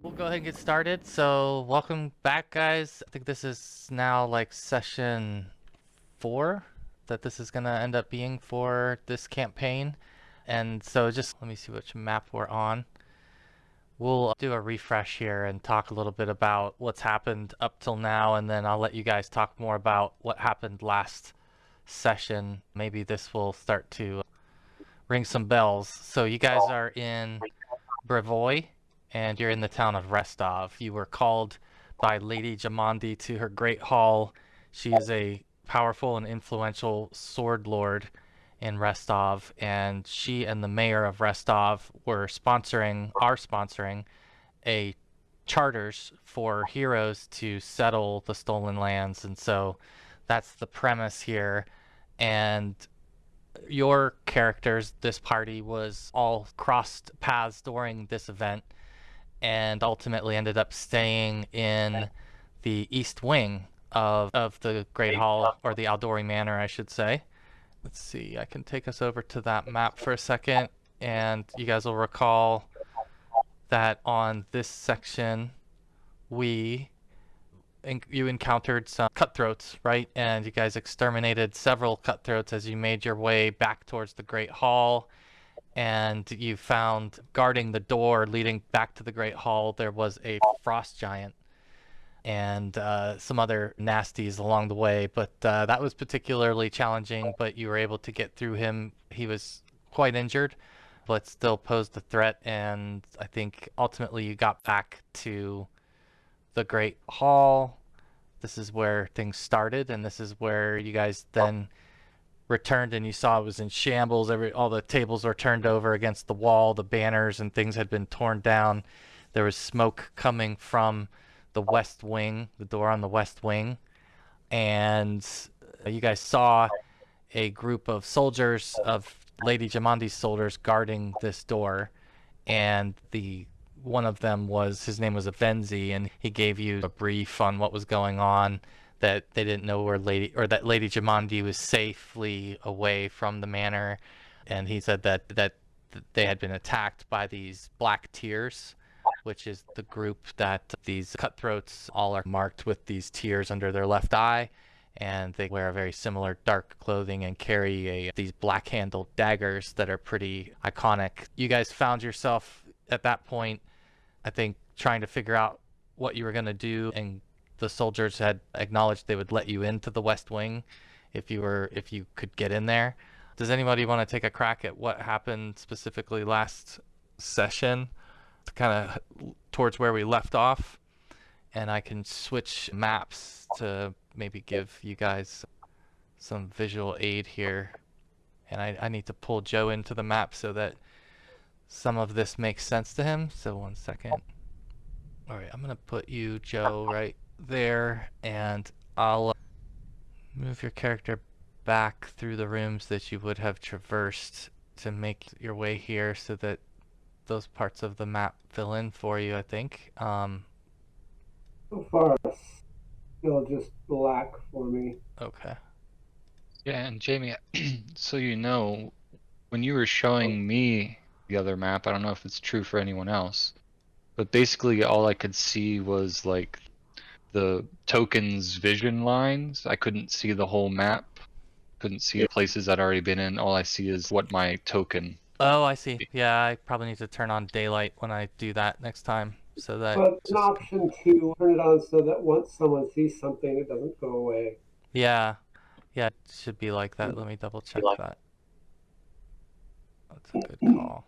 We'll go ahead and get started. So, welcome back, guys. I think this is now like session 4 that this is going to end up being for this campaign. And so, just let me see which map we're on. We'll do a refresh here and talk a little bit about what's happened up till now, and then I'll let you guys talk more about what happened last session. Maybe this will start to ring some bells. So, you guys are in Brevoy, and you're in the town of Restov. You were called by Lady Jamandi to her great hall. She is a powerful and influential sword lord in Restov, and she and the mayor of Restov are sponsoring a charters for heroes to settle the stolen lands. And so that's the premise here. And your characters, this party, was all crossed paths during this event and ultimately ended up staying in the east wing of the Great Hall, or the Aldori Manor, I should say. Let's see, I can take us over to that map for a second, and you guys will recall that on this section, you encountered some cutthroats, right? And you guys exterminated several cutthroats as you made your way back towards the Great Hall. And you found, guarding the door leading back to the Great Hall, there was a frost giant and some other nasties along the way. But that was particularly challenging, but you were able to get through him. He was quite injured, but still posed a threat. And I think ultimately you got back to the Great Hall. This is where things started, and this is where you guys then returned, and you saw it was in shambles. All the tables were turned over against the wall, the banners and things had been torn down. There was smoke coming from the west wing, the door on the west wing, and you guys saw a group of soldiers, of Lady Jamandi's soldiers, guarding this door. And one of them his name was Avenzi, and he gave you a brief on what was going on, that they didn't know that Lady Jamandi was safely away from the manor. And he said that they had been attacked by these black tears, which is the group that these cutthroats all are marked with these tears under their left eye, and they wear a very similar dark clothing and carry these black-handled daggers that are pretty iconic. You guys found yourself at that point, I think, trying to figure out what you were going to do, and the soldiers had acknowledged they would let you into the West Wing if you could get in there. Does anybody want to take a crack at what happened specifically last session, kind of towards where we left off? And I can switch maps to maybe give you guys some visual aid here. And I need to pull Joe into the map so that some of this makes sense to him. So 1 second. All right, I'm going to put you, Joe, right there, and I'll move your character back through the rooms that you would have traversed to make your way here so that those parts of the map fill in for you, I think. So far, it's still just black for me. Okay. Yeah, and Jamie, so when you were showing me the other map, I don't know if it's true for anyone else, but basically all I could see was like the tokens vision lines. I couldn't see the whole map, couldn't see the places I'd already been in. All I see is what my token. Oh, I see. Yeah, I probably need to turn on daylight when I do that next time, so that But an option to turn it on so that once someone sees something, it doesn't go away. yeah, it should be like that. Let me double check that. That's a good call.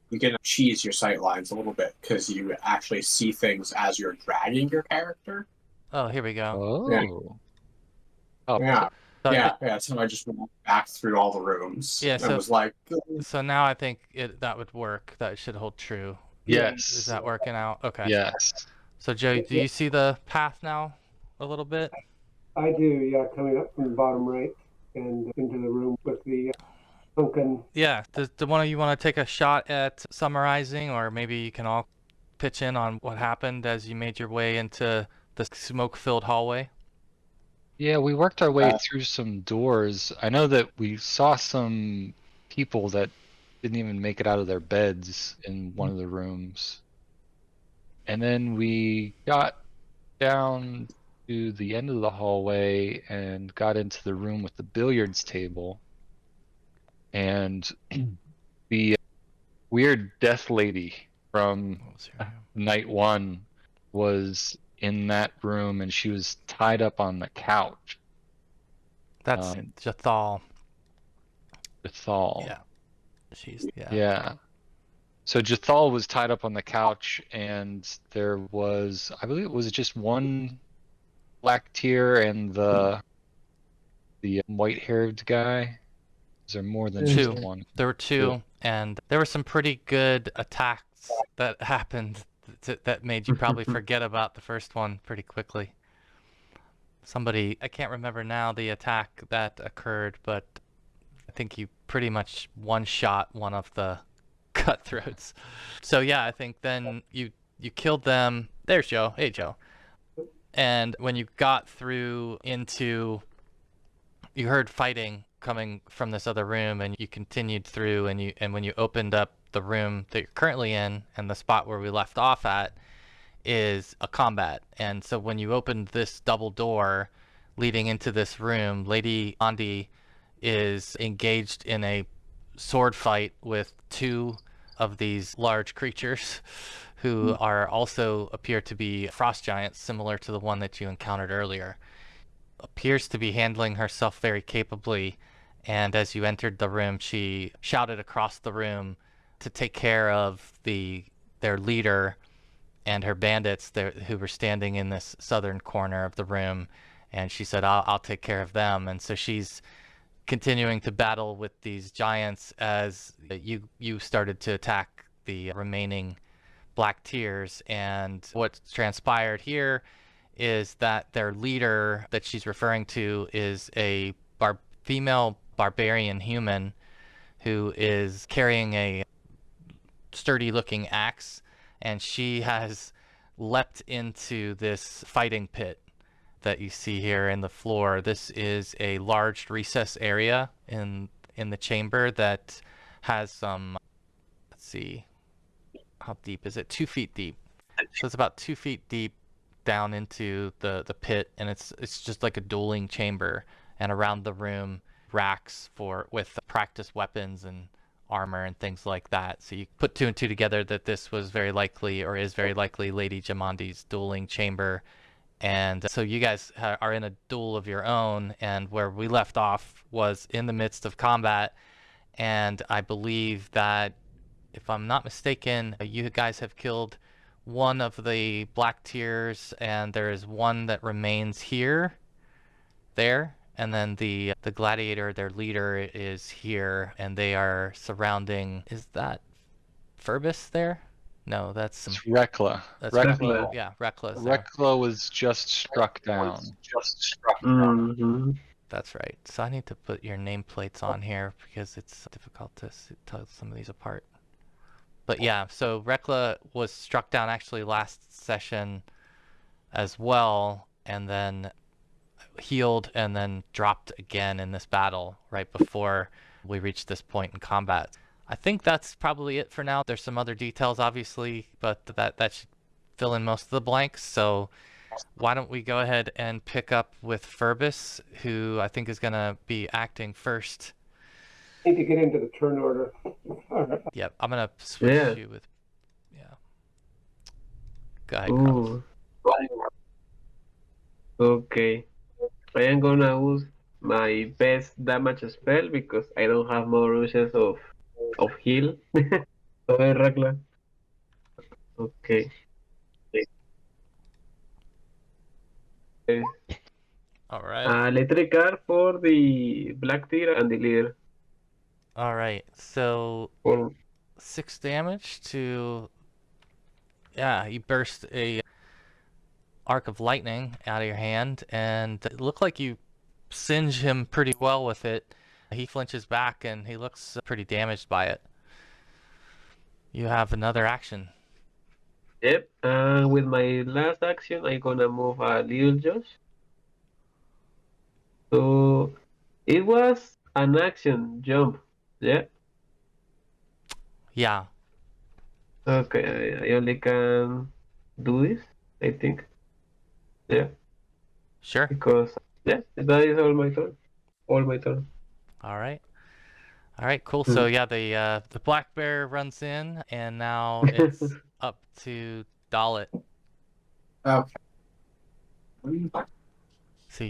You can cheese your sight lines a little bit because you actually see things as you're dragging your character. Oh, here we go. Oh. Yeah. Oh. Yeah. So Yeah. So I just went back through all the rooms. Yeah, and was like, so now I think that would work. That should hold true. Yes. Is that working out? Okay. Yes. So Joe, do you see the path now a little bit? I do, yeah, coming up from the bottom right and into the room with the sunken. Yeah. Does one of you want to take a shot at summarizing, or maybe you can all pitch in on what happened as you made your way into the smoke-filled hallway? Yeah, we worked our way through some doors. I know that we saw some people that didn't even make it out of their beds in one of the rooms. And then we got down to the end of the hallway and got into the room with the billiards table. And the weird death lady from What was her name? night one was in that room, and she was tied up on the couch. That's Jathal. Jathal. Yeah. She's Yeah. So Jathal was tied up on the couch, and there was, I believe it was just one black tear and the white-haired guy. Is there more than Two. just one? There were two, and there were some pretty good attacks that happened that made you probably forget about the first one pretty quickly. Somebody, I can't remember now the attack that occurred, but I think you pretty much one-shot one of the cutthroats. So yeah, I think then you killed them. There's Joe. Hey, Joe. And when you got through into, you heard fighting coming from this other room, and you continued through, and when you opened up the room that you're currently in, and the spot where we left off at is a combat. And so when you opened this double door leading into this room, Lady Jamandi is engaged in a sword fight with two of these large creatures who are also appear to be frost giants, similar to the one that you encountered earlier. Appears to be handling herself very capably, and as you entered the room, she shouted across the room to take care of their leader and her bandits who were standing in this southern corner of the room, and she said, I'll take care of them. And so she's continuing to battle with these giants as you started to attack the remaining black tears. And what transpired here is that their leader that she's referring to is a female barbarian human who is carrying a sturdy looking axe, and she has leapt into this fighting pit that you see here in the floor. This is a large recess area in the chamber that has some, let's see, how deep is it? 2 feet deep. So it's about 2 feet deep down into the pit, and it's just like a dueling chamber, and around the room racks with practice weapons and armor and things like that. So you put 2 and 2 together that this was very likely, or is very likely, Lady Jamandi's dueling chamber. And so you guys are in a duel of your own, and where we left off was in the midst of combat. And I believe that, if I'm not mistaken, you guys have killed one of the black tears, and there is one that remains there, and then the gladiator, their leader, is here, and they are surrounding. Is that Furbus there? No, that's It's Rekla. That's Rekla. Yeah, Rekla's there. Rekla was just struck down. Mm-hmm. That's right. So I need to put your nameplates on here because it's difficult to tell some of these apart. But yeah, so Rekla was struck down actually last session as well, and then healed, and then dropped again in this battle right before we reached this point in combat. I think that's probably it for now. There's some other details, obviously, but that should fill in most of the blanks. So why don't we go ahead and pick up with Furbus, who I think is going to be acting first. I need to get into the turn order. All right. Yep, I'm going to switch you with... Yeah. Go ahead, Carlos. Okay. I am gonna use my best damage spell because I don't have more uses of heal. Go ahead, Rakla. Okay. All right. Electric card for the black tear and the leader. All right. So For 6 damage to... Yeah, you burst a arc of lightning out of your hand, and it looked like you singe him pretty well with it. He flinches back, and he looks pretty damaged by it. You have another action. Yep. With my last action, I'm gonna move a little Josh. So it was an action jump. Yeah. Yeah. Okay. I only can do this, I think. Yeah, Sure. because yeah, that is all my turn. All my turn. All right. All right, cool. So yeah, the black bear runs in, and now it's up to Dalit. Okay. So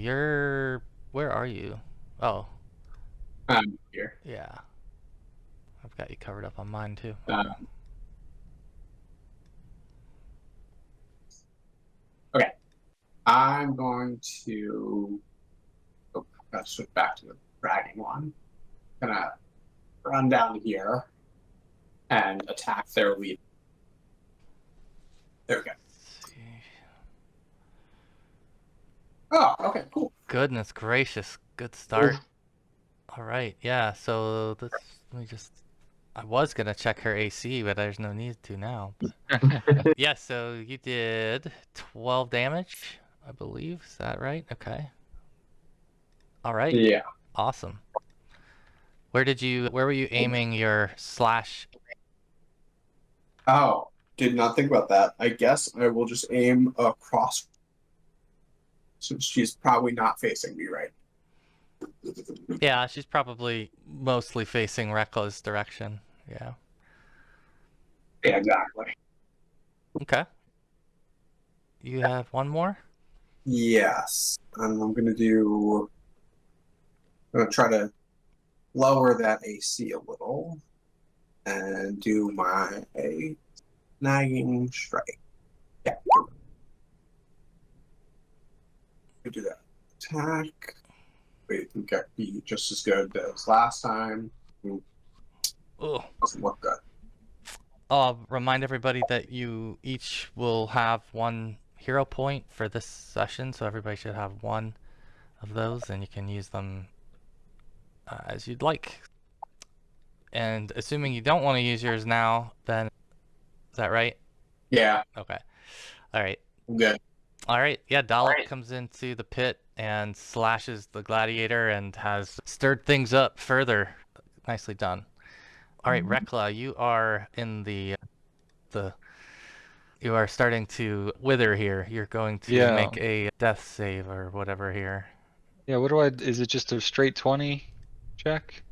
where are you? Oh, I'm here. yeah. I've got you covered up on mine too. Okay. I'm going to gotta switch back to the dragging one. Gonna run down here and attack their lead. There we go. Let's see. Oh, okay, cool. Goodness gracious, good start. All right, yeah. So let me just. I was gonna check her AC, but there's no need to now. Yeah, so you did 12 damage, I believe. Is that right? Okay. All right. Yeah. Awesome. Where were you aiming your slash? Oh, did not think about that. I guess I will just aim across since she's probably not facing me, right? Yeah, she's probably mostly facing Rekla's direction. Yeah. Yeah, exactly. Okay. You have one more? Yes. I'm gonna try to lower that AC a little and do my nagging strike. Yeah. I do that. Attack. Wait, I think I'd be just as good as last time. Ugh. Doesn't look good. I'll remind everybody that you each will have one hero point for this session, so everybody should have one of those, and you can use them as you'd like. And assuming you don't want to use yours now, then is that right? Yeah, Okay. All right. I'm good. All right. Yeah, Dalit comes into the pit and slashes the gladiator and has stirred things up further. Nicely done. All right, Rekla, you are in you are starting to wither here. You're going to make a death save or whatever here. Yeah, is it just a straight 20 check?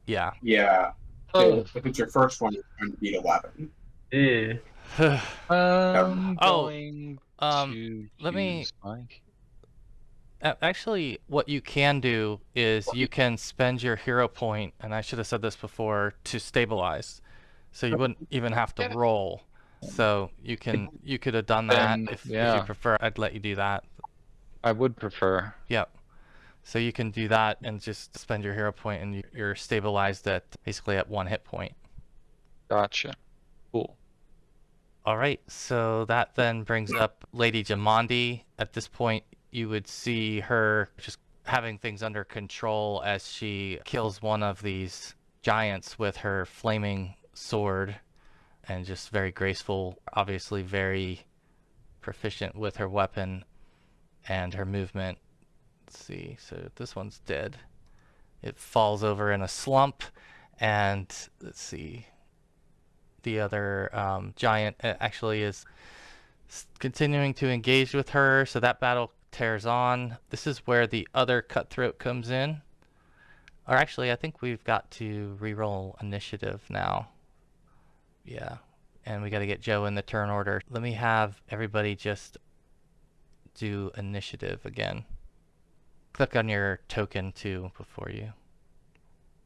Yeah. Yeah. Oh. If it's your first one, you're going to beat 11. Yeah. Going to let me use my... Actually, what you can do is you can spend your hero point, and I should have said this before, to stabilize. So you wouldn't even have to roll. So you could have done that if you prefer. I'd let you do that. I would prefer. Yep. So you can do that and just spend your hero point, and you're stabilized at basically at 1 hit point. Gotcha. Cool. All right. So that then brings up Lady Jamandi. At this point, you would see her just having things under control as she kills one of these giants with her flaming sword, and just very graceful, obviously very proficient with her weapon and her movement. Let's see, so this one's dead. It falls over in a slump, and let's see, the other giant actually is continuing to engage with her, so that battle tears on. This is where the other cutthroat comes in. Or actually, I think we've got to re-roll initiative now. Yeah, and we got to get Joe in the turn order. Let me have everybody just do initiative again. Click on your token too before you.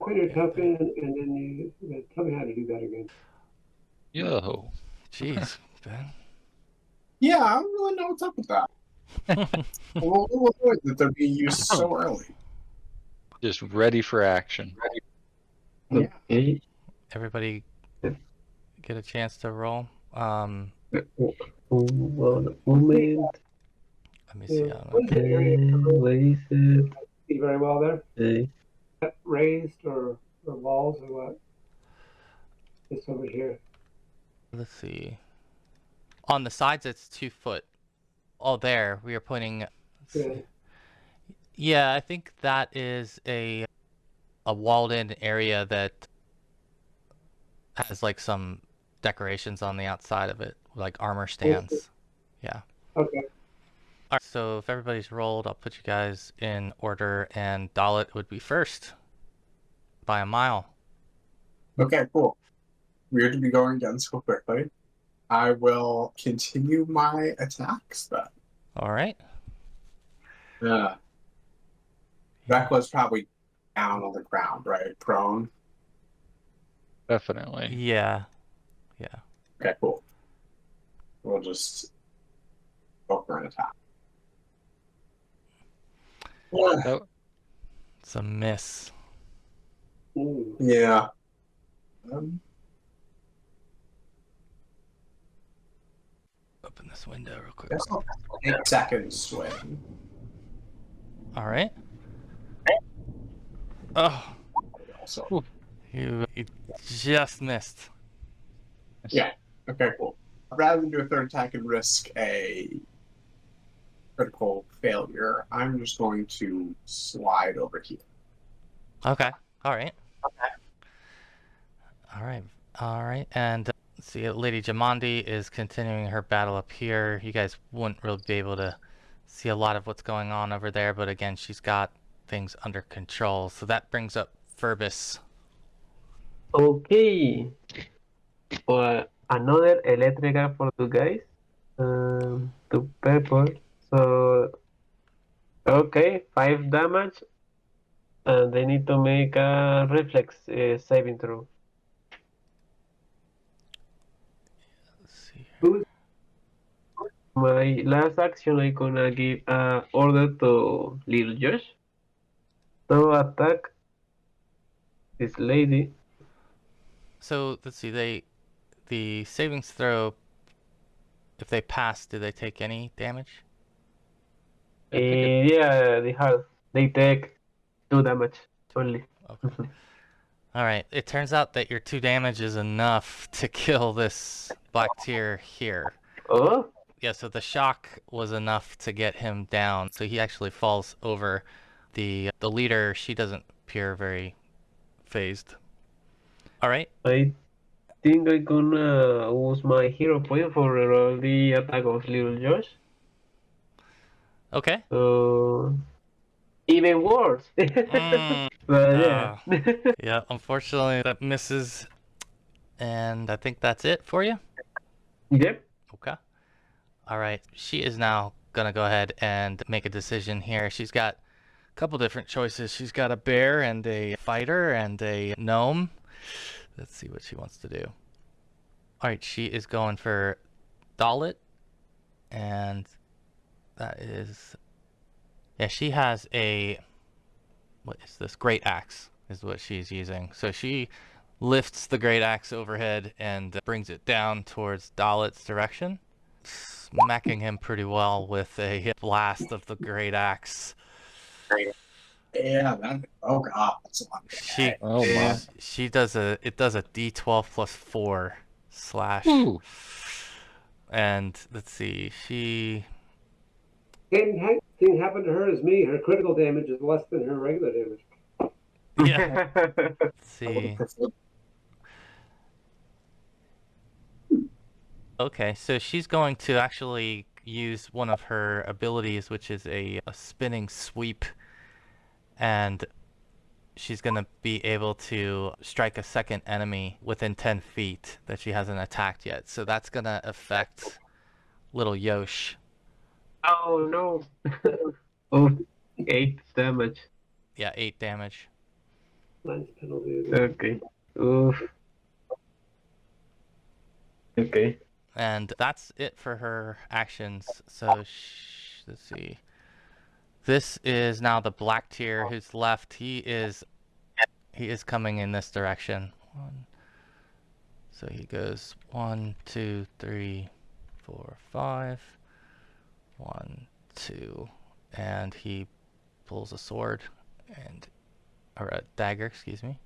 Click your token, and then you tell me how to do that again. Yo. Jeez, Ben. Yeah, I don't really know what's up with that. We'll avoid that they're being used so early. Just ready for action. Yeah. Okay. Everybody get a chance to roll. One moment. Let me see. What is the area? Where is it? See very well there? Okay. Raised or walls or what? It's over here. Let's see. On the sides, it's 2 foot. Oh, there. We are pointing. Yeah. Yeah, I think that is a walled-in area that has like some decorations on the outside of it. like armor stands. Yeah. Okay. All right, so if everybody's rolled, I'll put you guys in order, and Dalit would be first by a mile. Okay, cool. Weird to be going again so quickly. I will continue my attacks then. All right. Yeah. Rekla's probably down on the ground, right? Prone. Definitely. Yeah. Okay, cool. We'll just go for an attack. That, It's a miss. Ooh. Yeah. Open this window real quick. Guess I'll take second swing. All right. Oh, Also. you just missed. Yeah. Okay, cool. Rather than do a third attack and risk a critical failure, I'm just going to slide over here. Okay. All right. All right. And let's see, Lady Jamandi is continuing her battle up here. You guys wouldn't really be able to see a lot of what's going on over there, but again, she's got things under control. So that brings up Furbus. Okay. Another electrical for you guys. To purple. So, okay, 5 damage. And they need to make a reflex saving throw. Let's see. My last action, I'm gonna give order to Little Josh to attack this lady. So let's see, the savings throw, if they pass, do they take any damage? Yeah, they take 2 damage only. Okay. All right. It turns out that your 2 damage is enough to kill this black tier here. Oh, Yeah, so the shock was enough to get him down. So he actually falls over. The leader, she doesn't appear very phased. All right. I think I'm gonna use my hero point for the attack of Little Josh. Okay. So even worse. Mm, But yeah. yeah, unfortunately that misses. And I think that's it for you. Yep. Okay. All right. She is now going to go ahead and make a decision here. She's got a couple different choices. She's got a bear and a fighter and a gnome. Let's see what she wants to do. All right. She is going for Dalit. And that is... Yeah, she has a... What is this? Great axe is what she's using. So she lifts the great axe overhead and brings it down towards Dalit's direction, smacking him pretty well with a blast of the great axe. Yeah, oh god, that's a lot. She does a D12 plus 4 slash. Ooh. And let's see, she Same thing happened to her as me. Her critical damage is less than her regular damage. yeah. Let's see. Okay, so she's going to actually use one of her abilities, which is a spinning sweep, and she's going to be able to strike a second enemy within 10 feet that she hasn't attacked yet. So that's going to affect little Yosh. Oh no. Oh, 8 damage. Yeah, 8 damage. Mine's penalty. Okay. Oof. Okay. And that's it for her actions. So, let's see. This is now the black tier who's left. He is coming in this direction. So he goes 1, 2, 3, 4, 5. 1, 2, and he pulls a sword or a dagger, excuse me.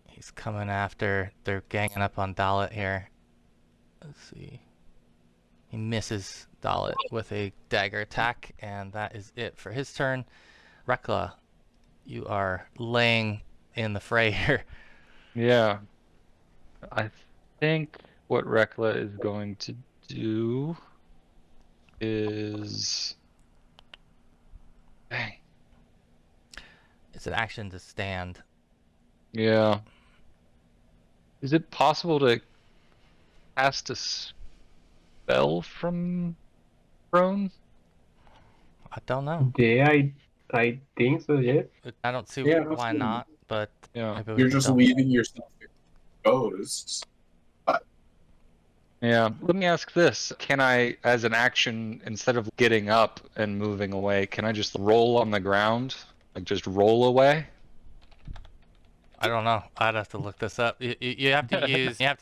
He's coming after. They're ganging up on Dalit here. Let's see. He misses Dalit with a dagger attack, and that is it for his turn. Rekla, you are laying in the fray here. Yeah. I think what Rekla is going to do is... Dang. It's an action to stand. Yeah. Is it possible to cast a spell from prone? I don't know. Yeah, I think so, yes. I don't see Yeah, why absolutely. not, but Yeah. maybe we You're can just double. leaving yourself exposed. Yeah. Let me ask this. Can I, as an action, instead of getting up and moving away, can I just roll on the ground? Like just roll away? I don't know. I'd have to look this up. You have to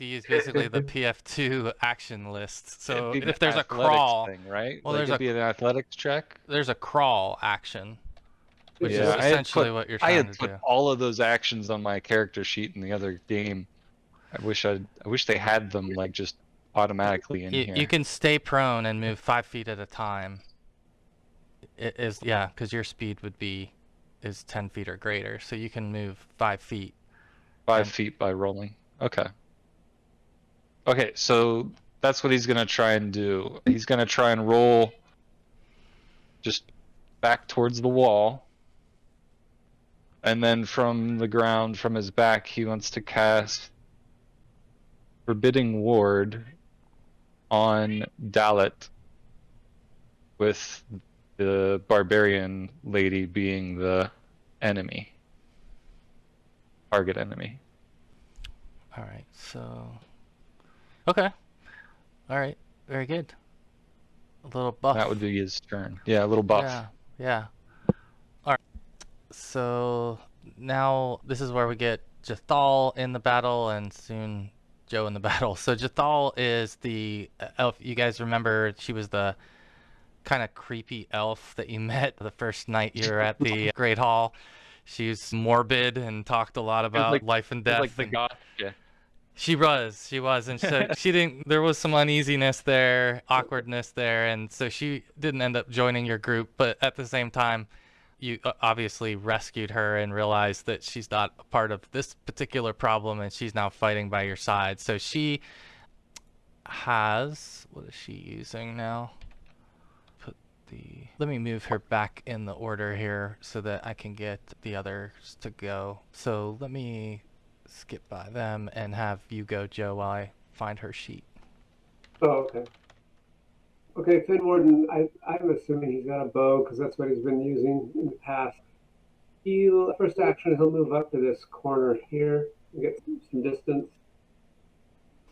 use basically the PF2 action list. So It'd be if an there's a athletics crawl, thing, right? well, Like there's it'd be an athletics check. a crawl action, which is Yeah, essentially what you're I trying had to put do. all of those actions on my character sheet in the other game. I wish they had them like just automatically in You here. can stay prone and move 5 feet at a time. It is, yeah, because your speed is 10 feet or greater, so you can move 5 feet. 5 feet by rolling. Okay. Okay, so that's what he's gonna try and do. He's gonna try and roll just back towards the wall. And then from the ground, from his back, he wants to cast Forbidding Ward on Dalit, with the Barbarian lady being the enemy. Target enemy. All right, so... Okay. All right, very good. A little buff. That would be his turn. Yeah, a little buff. Yeah, yeah. All right. So now this is where we get Jathal in the battle and soon Joe in the battle. So Jathal is the elf. You guys remember she was the kind of creepy elf that you met the first night you were at the Great Hall. She's morbid and talked a lot about life and death. Like the goth. Yeah. She was, and so she didn't. There was some uneasiness there, awkwardness there, and so she didn't end up joining your group. But at the same time, you obviously rescued her and realized that she's not a part of this particular problem, and she's now fighting by your side. So she has, what is she using now? Let me move her back in the order here so that I can get the others to go. So let me skip by them and have you go, Joe, while I find her sheet. Oh, okay. Okay, Finn Warden, I'm assuming he's got a bow because that's what he's been using in the past. First action, he'll move up to this corner here and get some distance.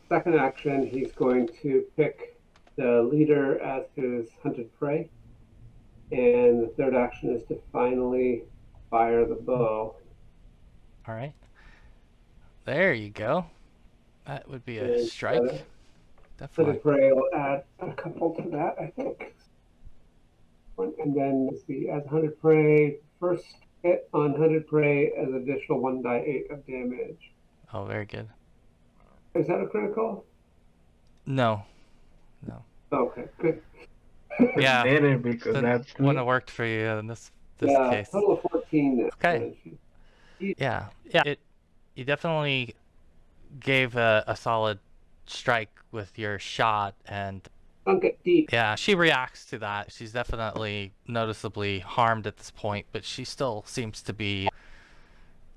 Second action, he's going to pick the leader as his hunted prey. And the third action is to finally fire the bow. All right. There you go. That would be a strike. Definitely. Hunted prey will add a couple to that, I think. And then as hunted prey, first hit on hunted prey as additional 1d8 of damage. Oh, very good. Is that a critical? No. Okay, good. Yeah. Better because That that's wouldn't have worked for you in this yeah, case. total of 14. Okay. Yeah. You definitely gave a solid strike with your shot, and Sunk it deep. yeah, she reacts to that. She's definitely noticeably harmed at this point, but she still seems to be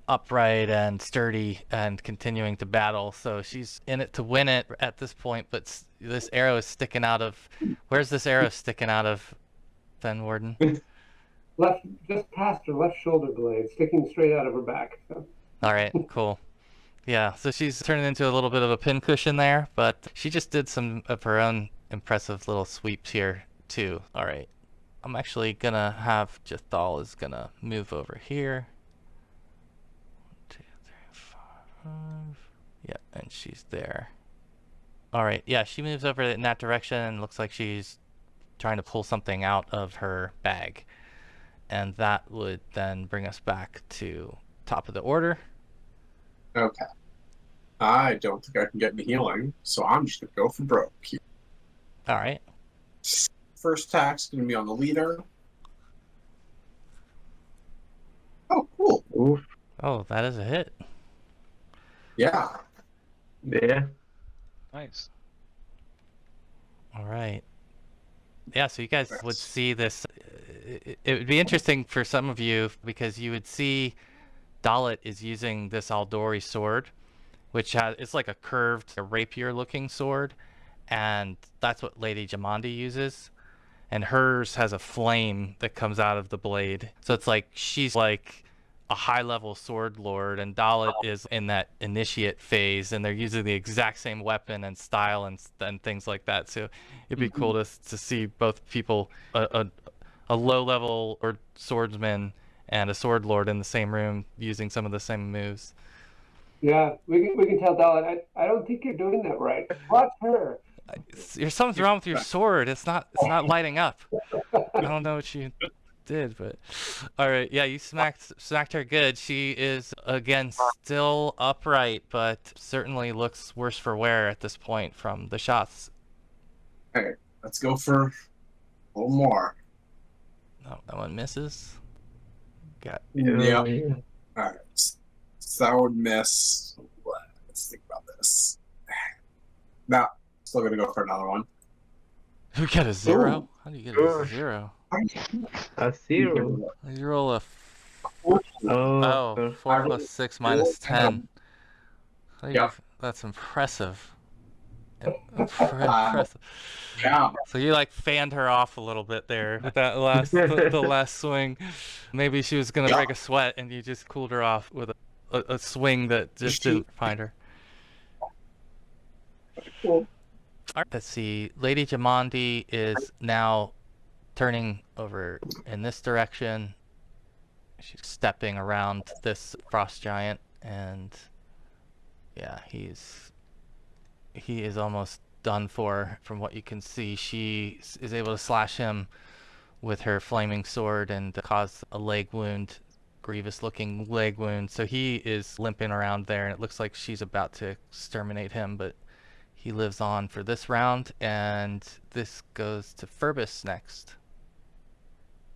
upright and sturdy and continuing to battle. So she's in it to win it at this point, but this arrow is sticking out of... Where's this arrow sticking out of, Fen Warden? Left, just past her left shoulder blade, sticking straight out of her back. So. All right, cool. Yeah, so she's turning into a little bit of a pincushion there, but she just did some of her own impressive little sweeps here, too. All right. I'm actually going to have Jathal is going to move over here. 1, 2, 3, 4, 5. Yeah, and she's there. All right, yeah, she moves over in that direction and looks like she's trying to pull something out of her bag. And that would then bring us back to top of the order. Okay. I don't think I can get any healing, so I'm just going to go for broke here. All right. First attack's going to be on the leader. Oh, cool. Oof. Oh, that is a hit. Yeah. Yeah. Nice. All right. Yeah, so you guys would see this. It would be interesting for some of you because you would see Dalit is using this Aldori sword, which it's like a curved, a rapier-looking sword, and that's what Lady Jamandi uses. And hers has a flame that comes out of the blade. So it's like she's like a high-level sword lord, and Dalit is in that initiate phase, and they're using the exact same weapon and style and things like that. So it'd be cool to see both people, a low-level or swordsman and a sword lord in the same room using some of the same moves. Yeah, we can tell Dalit. I don't think you're doing that right. Watch her. Something's wrong with your sword. It's not lighting up. I don't know what you did, but all right. Yeah, you smacked her good. She is again still upright, but certainly looks worse for wear at this point from the shots. Okay, let's go for a little more. No, that one misses. Got Yeah. All right, so that would miss. Let's think about this. Now, still gonna go for another one. who got a 0? Ooh. How do you get a 0? A 0. You roll a Oh, 4 plus 6 minus 10. Yeah. That's impressive. Impressive. Yeah. So you like fanned her off a little bit there with that last the last swing. Maybe she was gonna break a sweat, and you just cooled her off with a swing that just didn't find her. Cool. All right, let's see. Lady Jamandi is now turning over in this direction. She's stepping around this frost giant, and yeah, he is almost done for from what you can see. She is able to slash him with her flaming sword and cause a leg wound, grievous looking leg wound. So he is limping around there, and it looks like she's about to exterminate him, but he lives on for this round, and this goes to Furbus next.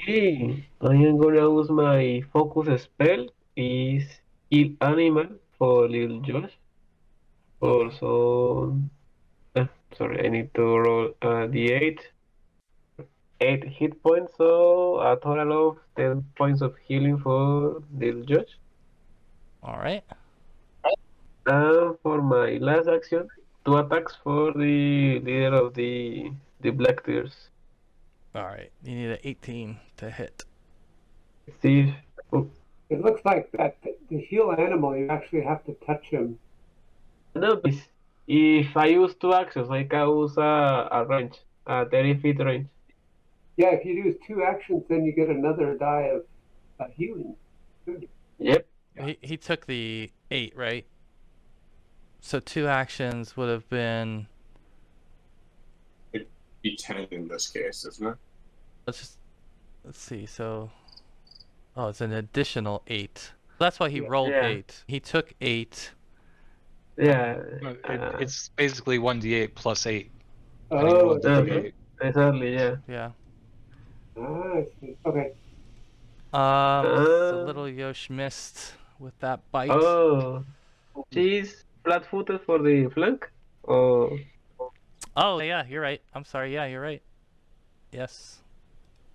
okay. I am gonna use my focus spell. Is kill animal for little Josh. Also, sorry, I need to roll d8. 8 hit points, so a total of 10 points of healing for little Josh. All right. And for my last action, 2 attacks for the leader of the Black Tears. All right. You need an 18 to hit. See, oh, It looks like that to heal animal, you actually have to touch him. no, but if I use 2 actions, I can use a range, a 30 feet range. Yeah, if you use 2 actions, then you get another die of healing. Good. Yep. He took the 8, right? So 2 actions would have been. Be 10 in this case, isn't it? Let's see. So, it's an additional 8. That's why he rolled Yeah. 8. He took 8. Yeah. It's basically 1d8 plus 8. Oh, Adding 1 to okay. d8. Exactly, yeah. Yeah. I see. Okay. So little Yosh missed with that bite. Oh, she's flat-footed for the flank? Oh, Oh yeah, you're right. I'm sorry. Yeah, you're right. Yes.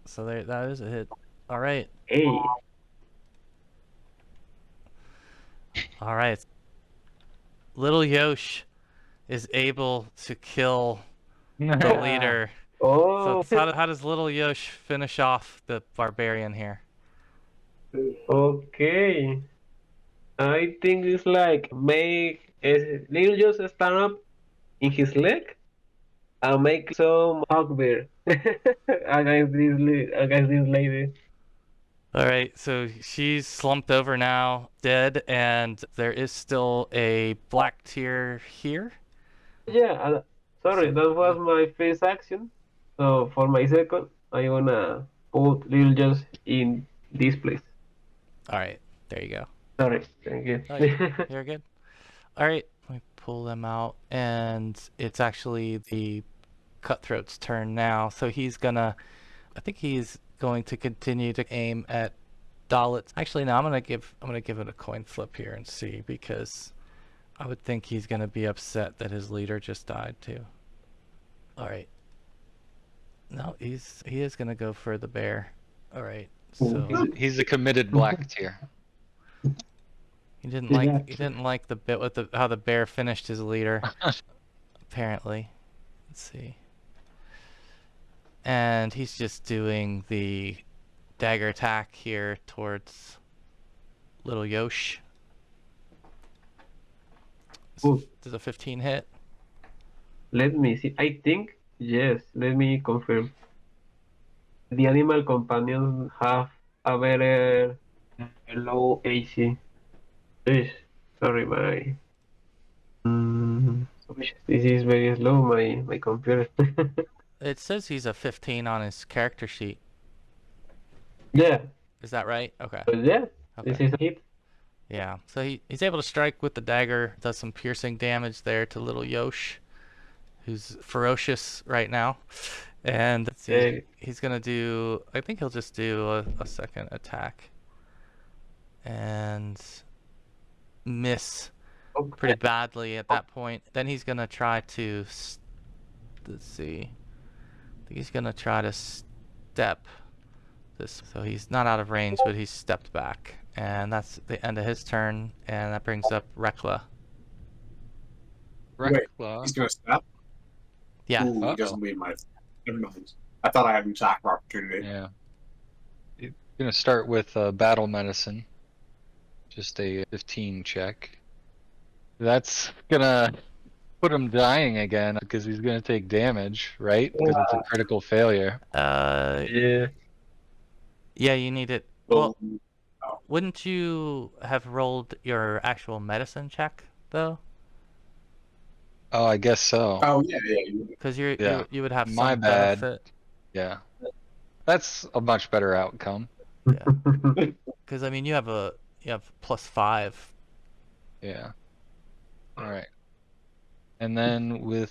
So there, that is a hit. All right. hey. All right. Little Yosh is able to kill the leader. Oh, So how does little Yosh finish off the barbarian here? okay. I think it's like make little just stand up in his leg and make some hugbear against this lady. All right, so she's slumped over now, dead, and there is still a black tear here. Yeah, sorry, that was my first action. So for my second, I wanna put little just in this place. All right, there you go. Sorry, thank you. Oh, you're good. All right, let me pull them out, and it's actually the Cutthroat's turn now. So he's gonna, I think he's going to continue to aim at Dalit. Actually, no, I'm gonna give it a coin flip here and see, because I would think he's gonna be upset that his leader just died too. All right. No, he is gonna go for the bear. All right. So He's a committed black tier. he didn't Yeah. like the bit with how the bear finished his leader. Apparently. Let's see. And he's just doing the dagger attack here towards little Yosh. Ooh. Does a 15 hit? Let me see. I think yes. Let me confirm. The animal companions have a better low AC. Yes. Sorry, my. This is very slow. My computer. It says he's a 15 on his character sheet. Yeah. Is that right? Okay. But yeah. This Okay. is a hit. Yeah. So he's able to strike with the dagger, does some piercing damage there to little Yosh, who's ferocious right now. And let's see, Hey. he's gonna do, I think he'll just do a second attack. And miss pretty badly at that point. Then he's gonna try to, let's see, I think he's gonna try to step this. So he's not out of range, but he's stepped back. And that's the end of his turn, and that brings up Rekla. Rekla. He's gonna step. Yeah. Ooh, he doesn't leave my. Never mind. I thought I had an attack of opportunity. Yeah. He's gonna start with battle medicine. Just a 15 check. That's gonna put him dying again because he's gonna take damage, right? Because it's a critical failure. Yeah. Yeah, you need it. Well, Well, wouldn't you have rolled your actual medicine check though? Oh, I guess so. oh yeah. Because Yeah. you would have My some bad. benefit. Yeah. That's a much better outcome. Because I mean, you have +5. Yeah. All right. And then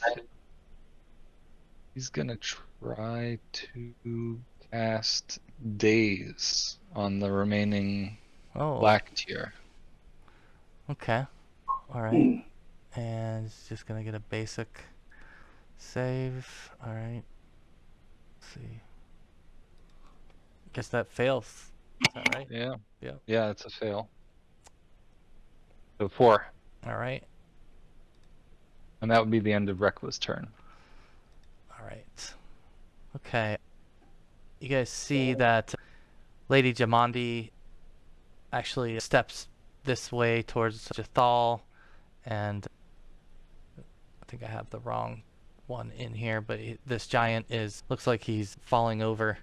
he's gonna try to cast Daze on the remaining Oh. black tier. Okay. All right. And he's just gonna get a basic save. All right. Let's see. Guess that fails. Is that right? Yeah. Yeah. Yeah, it's a fail. So 4. All right. And that would be the end of Rekla's turn. All right. Okay. You guys see that Lady Jamandi actually steps this way towards Jathal, and I think I have the wrong one in here, but this giant looks like he's falling over,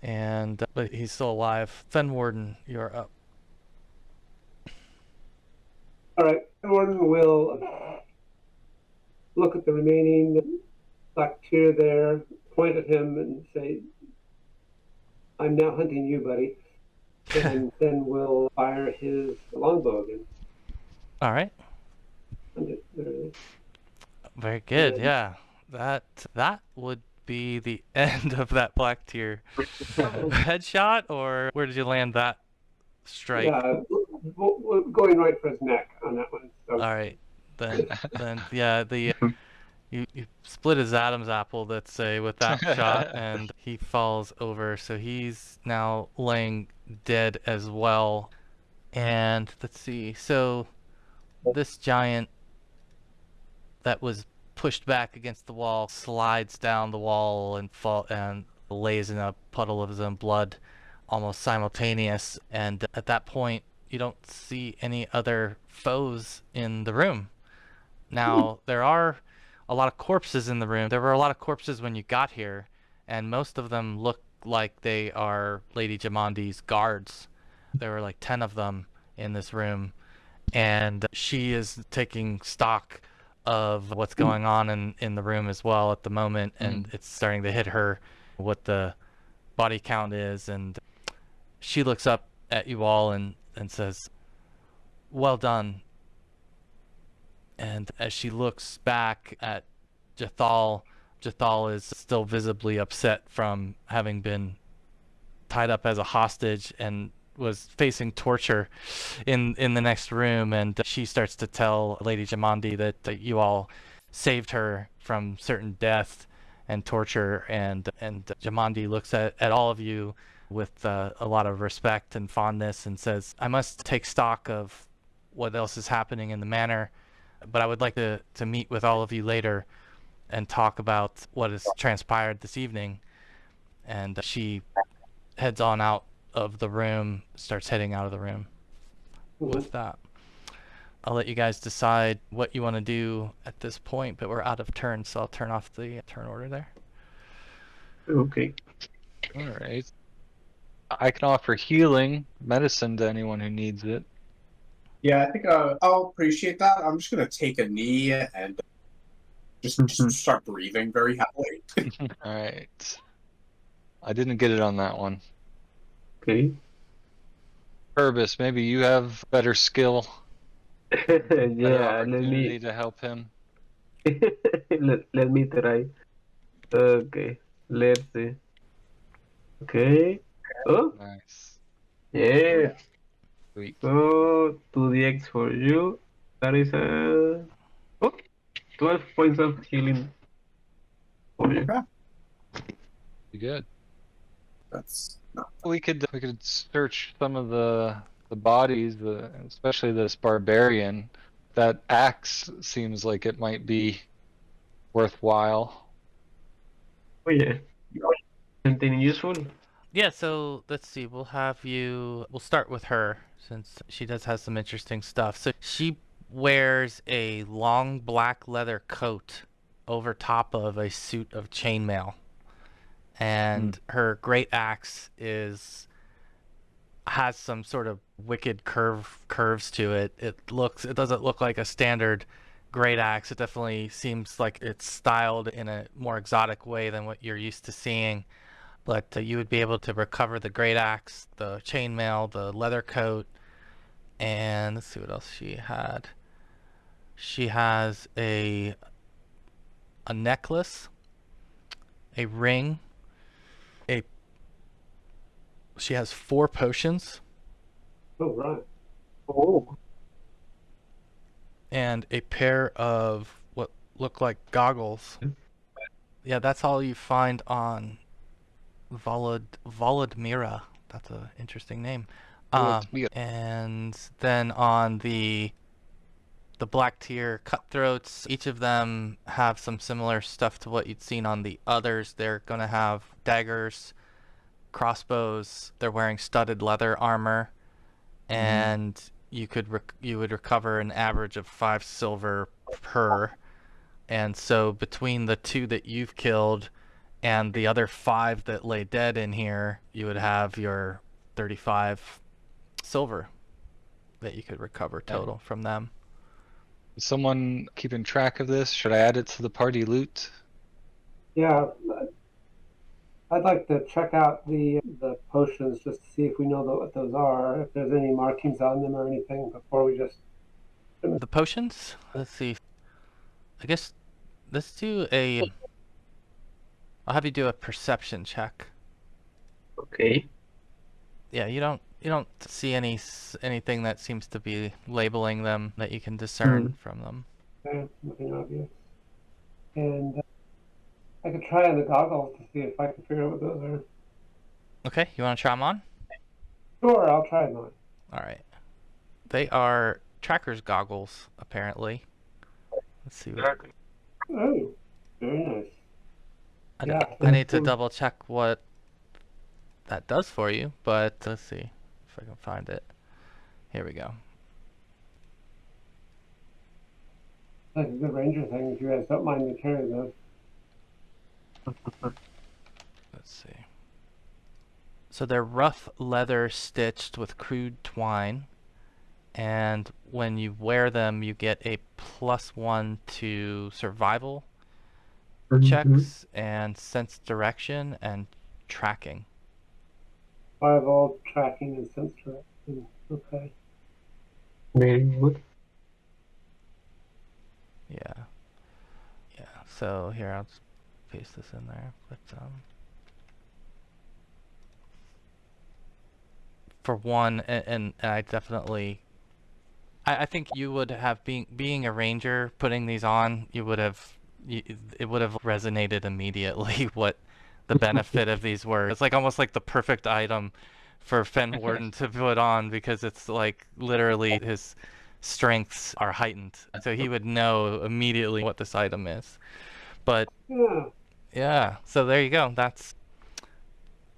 and but he's still alive. Fenwarden, you're up. All right, Warden will look at the remaining black tier there, point at him, and say, "I'm now hunting you, buddy." And then we'll fire his longbow again. All right. There it is. Very good. Yeah. That would be the end of that black tier. Headshot, or where did you land that strike? Yeah, we're going right for his neck on that one. So. All right. Then yeah, you split his Adam's apple, let's say, with that shot, and he falls over. So he's now laying dead as well. And let's see. So this giant that was pushed back against the wall slides down the wall and lays in a puddle of his own blood, almost simultaneous. And at that point, you don't see any other foes in the room. Now, there are a lot of corpses in the room. There were a lot of corpses when you got here, and most of them look like they are Lady Jamandi's guards. There were like 10 of them in this room, and she is taking stock of what's going on in the room as well at the moment, and it's starting to hit her what the body count is, and she looks up at you all and says, "Well done." And as she looks back at Jathal, Jathal is still visibly upset from having been tied up as a hostage and was facing torture in the next room, and she starts to tell Lady Jamandi that you all saved her from certain death and torture, and Jamandi looks at all of you with a lot of respect and fondness and says, I must take stock of what else is happening in the manor, but I would like to meet with all of you later and talk about what has transpired this evening. And she heads on out of the room, starts heading out of the room. With that, I'll let you guys decide what you want to do at this point, but we're out of turn, so I'll turn off the turn order there. Okay. All right. I can offer healing medicine to anyone who needs it. Yeah, I think I'll appreciate that. I'm just gonna take a knee and just start breathing very heavily. All right. I didn't get it on that one. Okay. Urbis, maybe you have better skill, better Yeah, opportunity to help him. let me try. Okay, let's see. Okay. Oh, Nice. yeah. Sweet. So 2dx for you. That is 12 points of healing for you. Okay. You good? That's not We could search some of the bodies, especially this barbarian. That axe seems like it might be worthwhile. Oh yeah. Anything useful? Yeah, so let's see. We'll start with her since she does have some interesting stuff. So she wears a long black leather coat over top of a suit of chainmail. And her great axe has some sort of wicked curves to it. It doesn't look like a standard great axe. It definitely seems like it's styled in a more exotic way than what you're used to seeing. But you would be able to recover the great axe, the chainmail, the leather coat, and let's see what else she had. She has a necklace, a ring, she has 4 potions. Oh, right. Oh. And a pair of what look like goggles. Yeah, that's all you find on Volodmira. That's an interesting name. Volodmira. And then on the Black Tier Cutthroats, each of them have some similar stuff to what you'd seen on the others. They're going to have daggers, crossbows. They're wearing studded leather armor, and you would recover an average of 5 silver per. And so between the 2 that you've killed and the other 5 that lay dead in here, you would have your 35 silver that you could recover total from them. Is someone keeping track of this? Should I add it to the party loot? Yeah, I'd like to check out the potions just to see if we know what those are, if there's any markings on them or anything before we just. The potions? Let's see. I guess let's do I'll have you do a perception check. Okay. Yeah, you don't see anything that seems to be labeling them that you can discern from them. Nothing obvious. And I could try on the goggles to see if I can figure out what those are. Okay, you want to try them on? Sure, I'll try them on. All right. They are tracker's goggles, apparently. Let's see. Oh, very nice. I need to double check what that does for you, but let's see if I can find it. Here we go. Like a good ranger thing if you guys don't mind me carrying those. Let's see. So they're rough leather stitched with crude twine, and when you wear them, you get a +1 to survival checks and sense direction and tracking. Survival, tracking, and sense direction. Okay. Very good. Yeah. So here, I'll just paste this in there. But for one, and I definitely, I think you would have, being a ranger, putting these on, it would have resonated immediately what the benefit of these were. It's like almost like the perfect item for Fen Warden to put on, because it's like literally his strengths are heightened, so he would know immediately what this item is. But yeah, so there you go.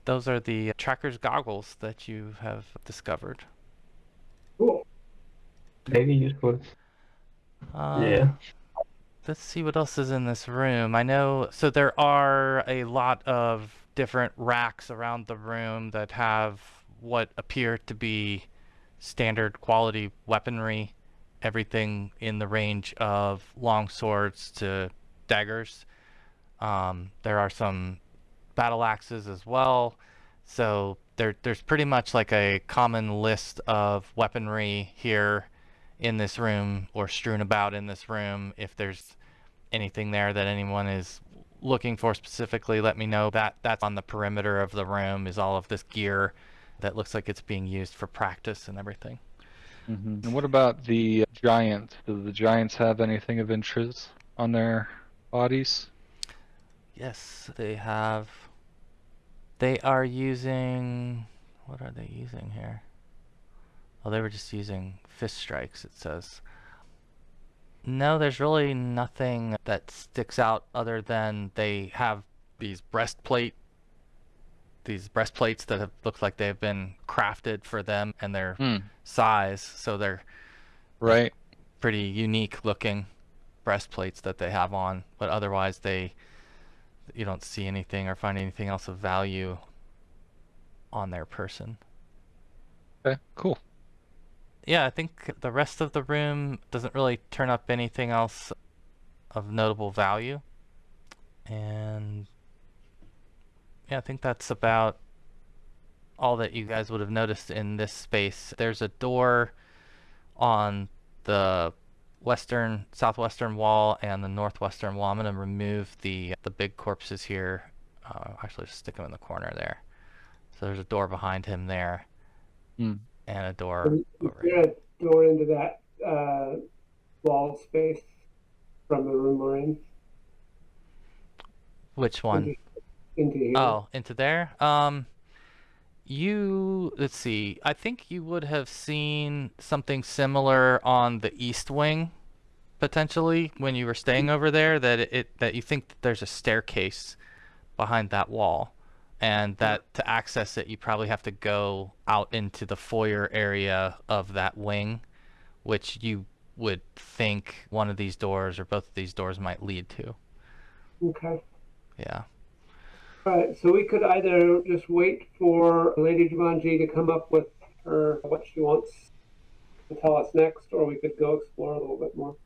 Those are the tracker's goggles that you have discovered. Cool. Very useful. Yeah. Let's see what else is in this room. I know, so there are a lot of different racks around the room that have what appear to be standard quality weaponry, everything in the range of long swords to daggers. There are some battle axes as well. So there's pretty much like a common list of weaponry here in this room, or strewn about in this room. If there's anything there that anyone is looking for specifically, let me know. That's on the perimeter of the room, is all of this gear that looks like it's being used for practice and everything. And what about the giants? Do the giants have anything of interest on their bodies? Yes, they have. They are using, what are they using here? Oh, they were just using fist strikes, it says. No, there's really nothing that sticks out other than they have these breastplates that have looked like they've been crafted for them and their size, so they're right, pretty unique looking breastplates that they have on, but otherwise you don't see anything or find anything else of value on their person. Okay, cool. Yeah, I think the rest of the room doesn't really turn up anything else of notable value. And yeah, I think that's about all that you guys would have noticed in this space. There's a door on the southwestern wall and the northwestern wall. I'm going to remove the big corpses here. Actually, just stick them in the corner there. So there's a door behind him there. And a door over here. A door into that wall space from the room we're in. Which one? Into here. Oh, into there? Let's see. I think you would have seen something similar on the east wing, potentially, when you were staying over there, that you think that there's a staircase behind that wall. And that to access it, you probably have to go out into the foyer area of that wing, which you would think one of these doors or both of these doors might lead to. Okay. Yeah. All right, so we could either just wait for Lady Jamandi to come up with what she wants to tell us next, or we could go explore a little bit more.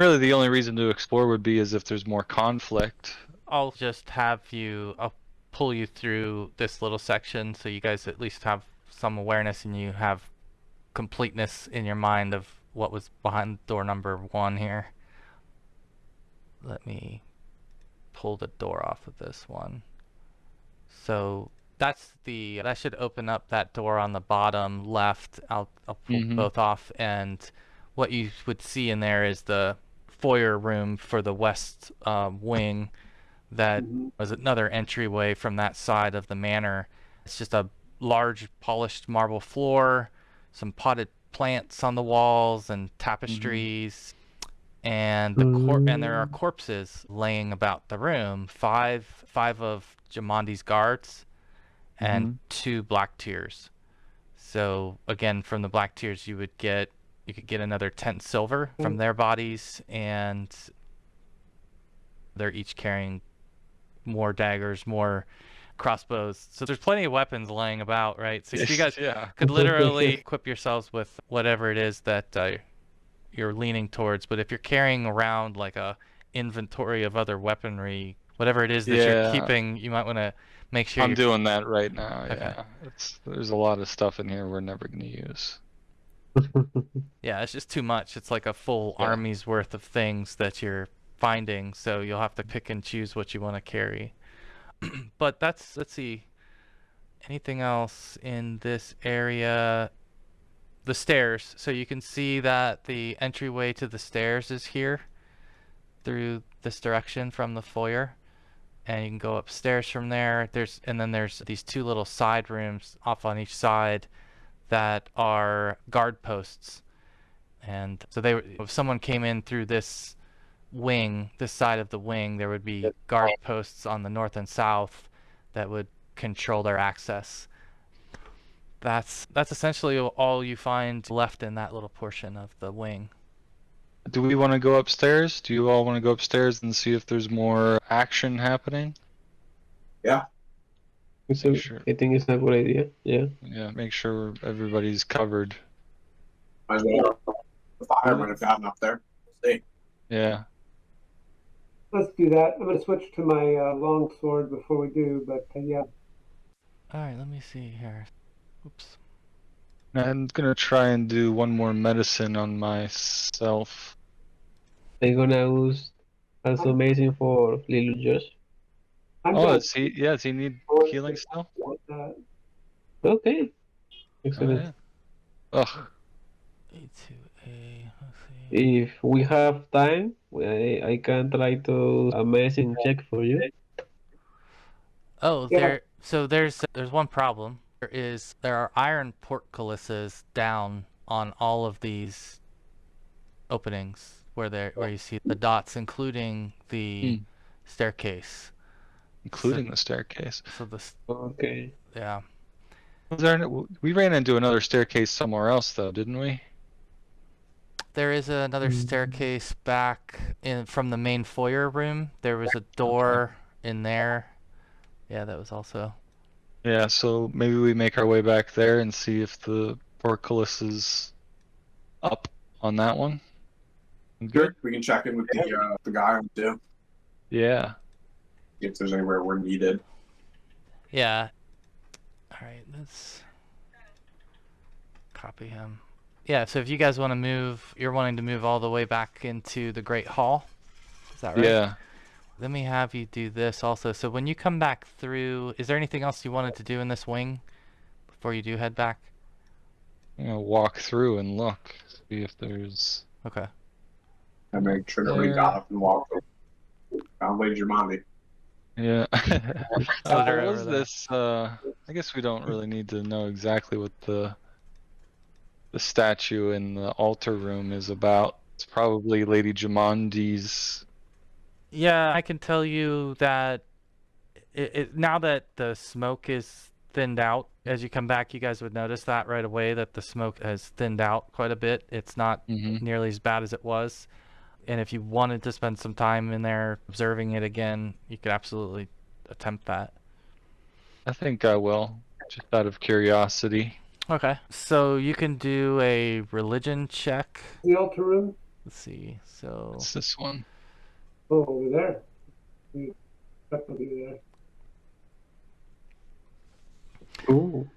Really, the only reason to explore would be as if there's more conflict. I'll just have I'll pull you through this little section so you guys at least have some awareness and you have completeness in your mind of what was behind door number 1 here. Let me pull the door off of this one. So that should open up that door on the bottom left. I'll pull both off, and what you would see in there is the foyer room for the west wing. That was another entryway from that side of the manor. It's just a large polished marble floor, some potted plants on the walls and tapestries, and there are corpses laying about the room. Five of Jamandi's guards and 2 black tears. So again, from the black tears, you could get another 10 silver from their bodies, and they're each carrying more daggers, more crossbows. So there's plenty of weapons laying about, right? So you guys could literally equip yourselves with whatever it is that you're leaning towards. But if you're carrying around like a inventory of other weaponry, whatever it is that you're keeping, you might want to make sure I'm doing that right now. Okay. Yeah, there's a lot of stuff in here we're never going to use. Yeah, it's just too much. It's like a full army's worth of things that you're finding, so you'll have to pick and choose what you want to carry. But let's see. Anything else in this area? The stairs. So you can see that the entryway to the stairs is here through this direction from the foyer. And you can go upstairs from there. And then there's these two little side rooms off on each side that are guard posts. And so if someone came in through this wing, this side of the wing, there would be guard posts on the north and south that would control their access. That's essentially all you find left in that little portion of the wing. Do we want to go upstairs? Do you all want to go upstairs and see if there's more action happening? Yeah. So Sure. I think it's a good idea. Yeah. Yeah, make sure everybody's covered. Might as well. The fire might have gotten up there. We'll see. Yeah. Let's do that. I'm going to switch to my long sword before we do, but yeah. Alright, let me see here. Oops. I'm gonna try and do one more medicine on myself. I'm gonna use also amazing for little Josh. I'm Oh, done. does he need healing still? Okay. Oh, Excellent. yeah. Ugh. A2A, let's see. If we have time, I can try to amazing check for you. Oh, Yeah. there's one problem. There are iron portcullises down on all of these openings where you see the dots, including the staircase. Including the staircase. So Okay. yeah. We ran into another staircase somewhere else though, didn't we? There is another staircase back from the main foyer room. There was a door in there. Yeah, that was also. Yeah, so maybe we make our way back there and see if the portcullis is up on that one. Good. We can check in with the guy on too. Yeah. See if there's anywhere we're needed. Yeah. All right, let's copy him. Yeah, so if you guys want to move, you're wanting to move all the way back into the Great Hall. Is that right? Yeah. Let me have you do this also. So when you come back through, is there anything else you wanted to do in this wing before you do head back? I'm gonna walk through and look, see if there's. Okay. And make sure that we got up and walked. Found Lady Jamandi. Yeah. Put her What was over there. this? I guess we don't really need to know exactly what the statue in the altar room is about. It's probably Lady Jamandi's. Yeah, I can tell you that now that the smoke is thinned out, as you come back, you guys would notice that right away, that the smoke has thinned out quite a bit. It's not nearly as bad as it was. And if you wanted to spend some time in there observing it again, you could absolutely attempt that. I think I will, just out of curiosity. Okay. So you can do a religion check. The altar room? Let's see. So What's this one? Oh, over there. We definitely there. Ooh.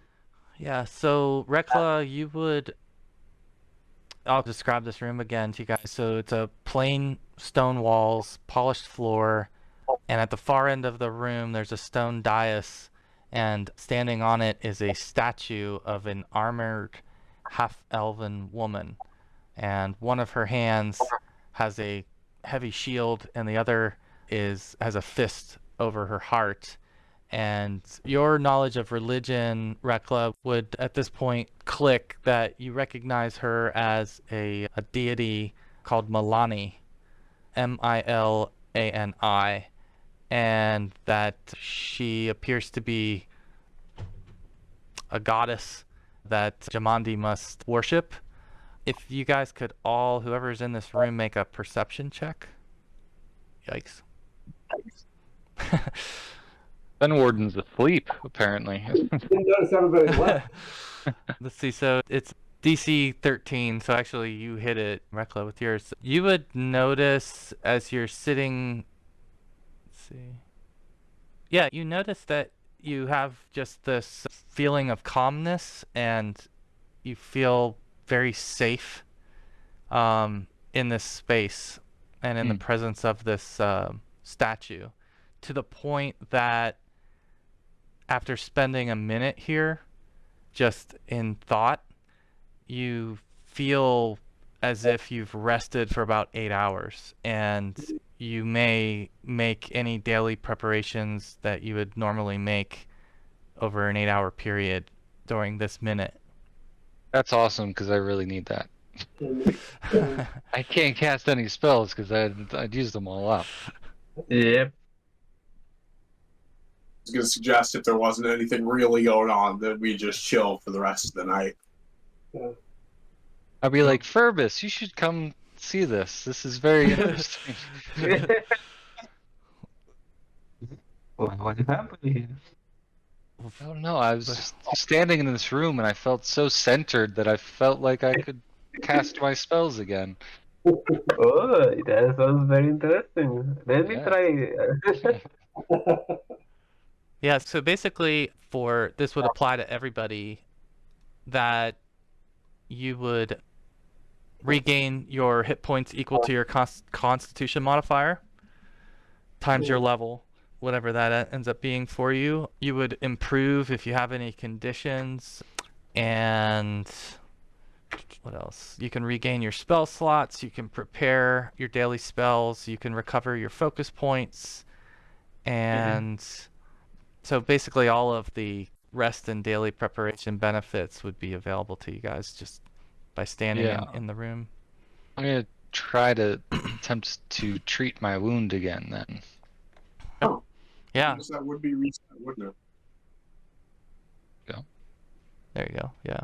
yeah, so Rekla, you would. I'll describe this room again to you guys. So it's a plain stone walls, polished floor, and at the far end of the room there's a stone dais, and standing on it is a statue of an armored half-elven woman, and one of her hands has a heavy shield and the other has a fist over her heart. And your knowledge of religion, Rekla, would at this point click that you recognize her as a deity called Milani, Milani, and that she appears to be a goddess that Jamandi must worship. If you guys could all, whoever's in this room, make a perception check. Yikes. Ben Warden's asleep, apparently. Didn't notice everybody left. Let's see, so it's DC 13, so actually you hit it, Rekla, with yours. You would notice as you're sitting, let's see. Yeah, you notice that you have just this feeling of calmness and you feel very safe in this space and in the presence of this statue, to the point that after spending a minute here, just in thought, you feel as if you've rested for about 8 hours, and you may make any daily preparations that you would normally make over an 8-hour period during this minute. That's awesome because I really need that. And I can't cast any spells because I'd used them all up. Yep. I was going to suggest if there wasn't anything really going on, that we just chill for the rest of the night. I'd be like, Furbus, you should come see this. This is very interesting. What happened here? I don't know. I was just standing in this room and I felt so centered that I felt like I could cast my spells again. Oh, that sounds very interesting. Let me Yeah. try. Yeah, so basically this would apply to everybody, that you would regain your hit points equal to your constitution modifier times your level, whatever that ends up being for you. You would improve if you have any conditions, and what else? You can regain your spell slots, you can prepare your daily spells, you can recover your focus points, and so basically all of the rest and daily preparation benefits would be available to you guys just by standing in the room. I'm going to try to attempt to treat my wound again then. Oh. Yeah. Because that would be reset, wouldn't it? There you go. Yeah.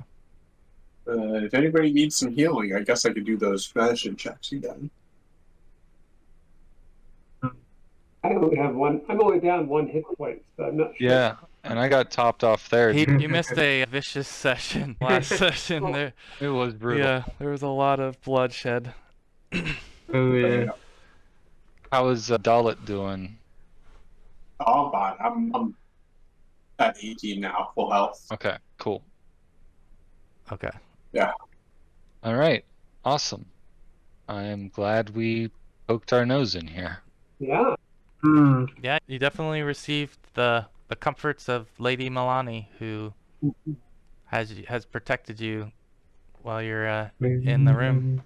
If anybody needs some healing, I guess I could do those medicine checks again. I only have one. I'm only down 1 hit point, so I'm not sure. Yeah, and I got topped off there. You missed a vicious session last session. There, It was brutal. yeah, there was a lot of bloodshed. Oh yeah. How is Dalit doing? Oh, but I'm at 18 now, full health. Okay, cool. Okay. All right, awesome. I am glad we poked our nose in here. Yeah. Yeah, you definitely received the comforts of Lady Milani, who has protected you while you're in the room.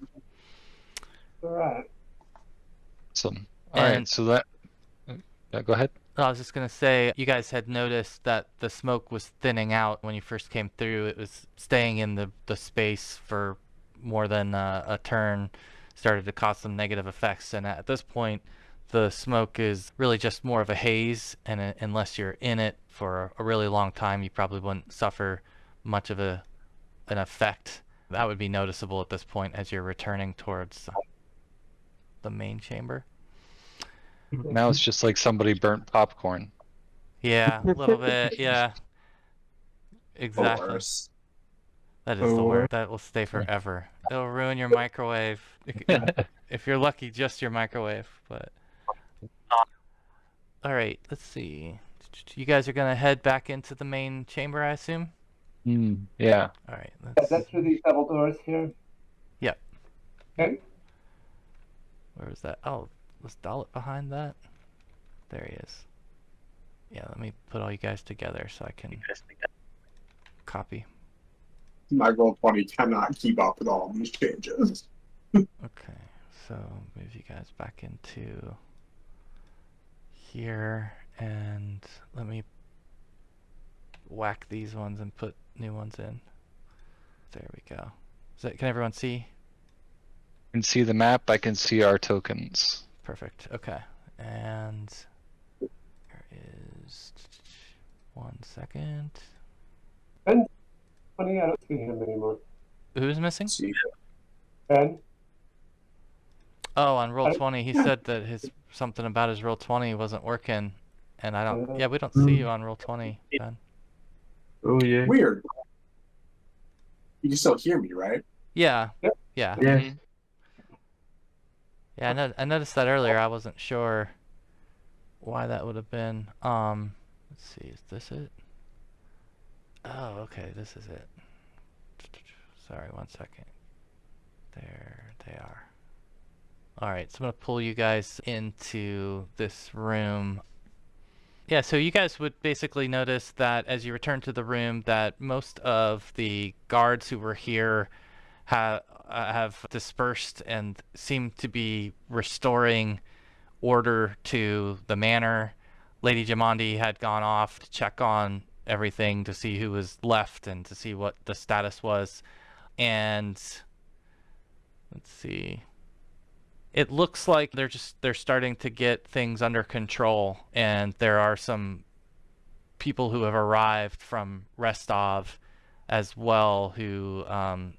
All right. Awesome. All right, And- so that. Yeah, go ahead. I was just gonna say, you guys had noticed that the smoke was thinning out when you first came through. It was staying in the space for more than a turn, started to cause some negative effects, and at this point, the smoke is really just more of a haze, and unless you're in it for a really long time, you probably wouldn't suffer much of an effect. That would be noticeable at this point as you're returning towards the main chamber. Now it's just like somebody burnt popcorn. Yeah, a little bit, yeah. Exactly. Worse. That is the word. That will stay forever. It'll ruin your microwave. If you're lucky, just your microwave, but... Alright, let's see. You guys are gonna head back into the main chamber, I assume? Yeah. Alright, Is that through these double doors here? Yep. Okay. Where was that? Oh, was Dalit behind that? There he is. Yeah, let me put all you guys together so I can copy. My Roll20 cannot keep up with all these changes. Okay, so move you guys back into here, and let me whack these ones and put new ones in. There we go. Can everyone see? I can see the map. I can see our tokens. Perfect. Okay, and there is 1 second. Funny, I don't see him anymore. Who's missing? See, Ben? Oh, on Roll20, he said that something about his Roll20 wasn't working, and I don't. Yeah, we don't see you on Roll20, Ben. Oh yeah. weird. You can still hear me, right? Yeah. Yep. Yeah. Yeah. Yeah, I noticed that earlier. I wasn't sure why that would have been. Let's see, is this it? Oh, okay, this is it. Sorry, 1 second. There they are. Alright, so I'm going to pull you guys into this room. Yeah, so you guys would basically notice that as you return to the room that most of the guards who were here have dispersed and seem to be restoring order to the manor. Lady Jamandi had gone off to check on everything to see who was left and to see what the status was. And let's see. It looks like they're starting to get things under control, and there are some people who have arrived from Restov as well who are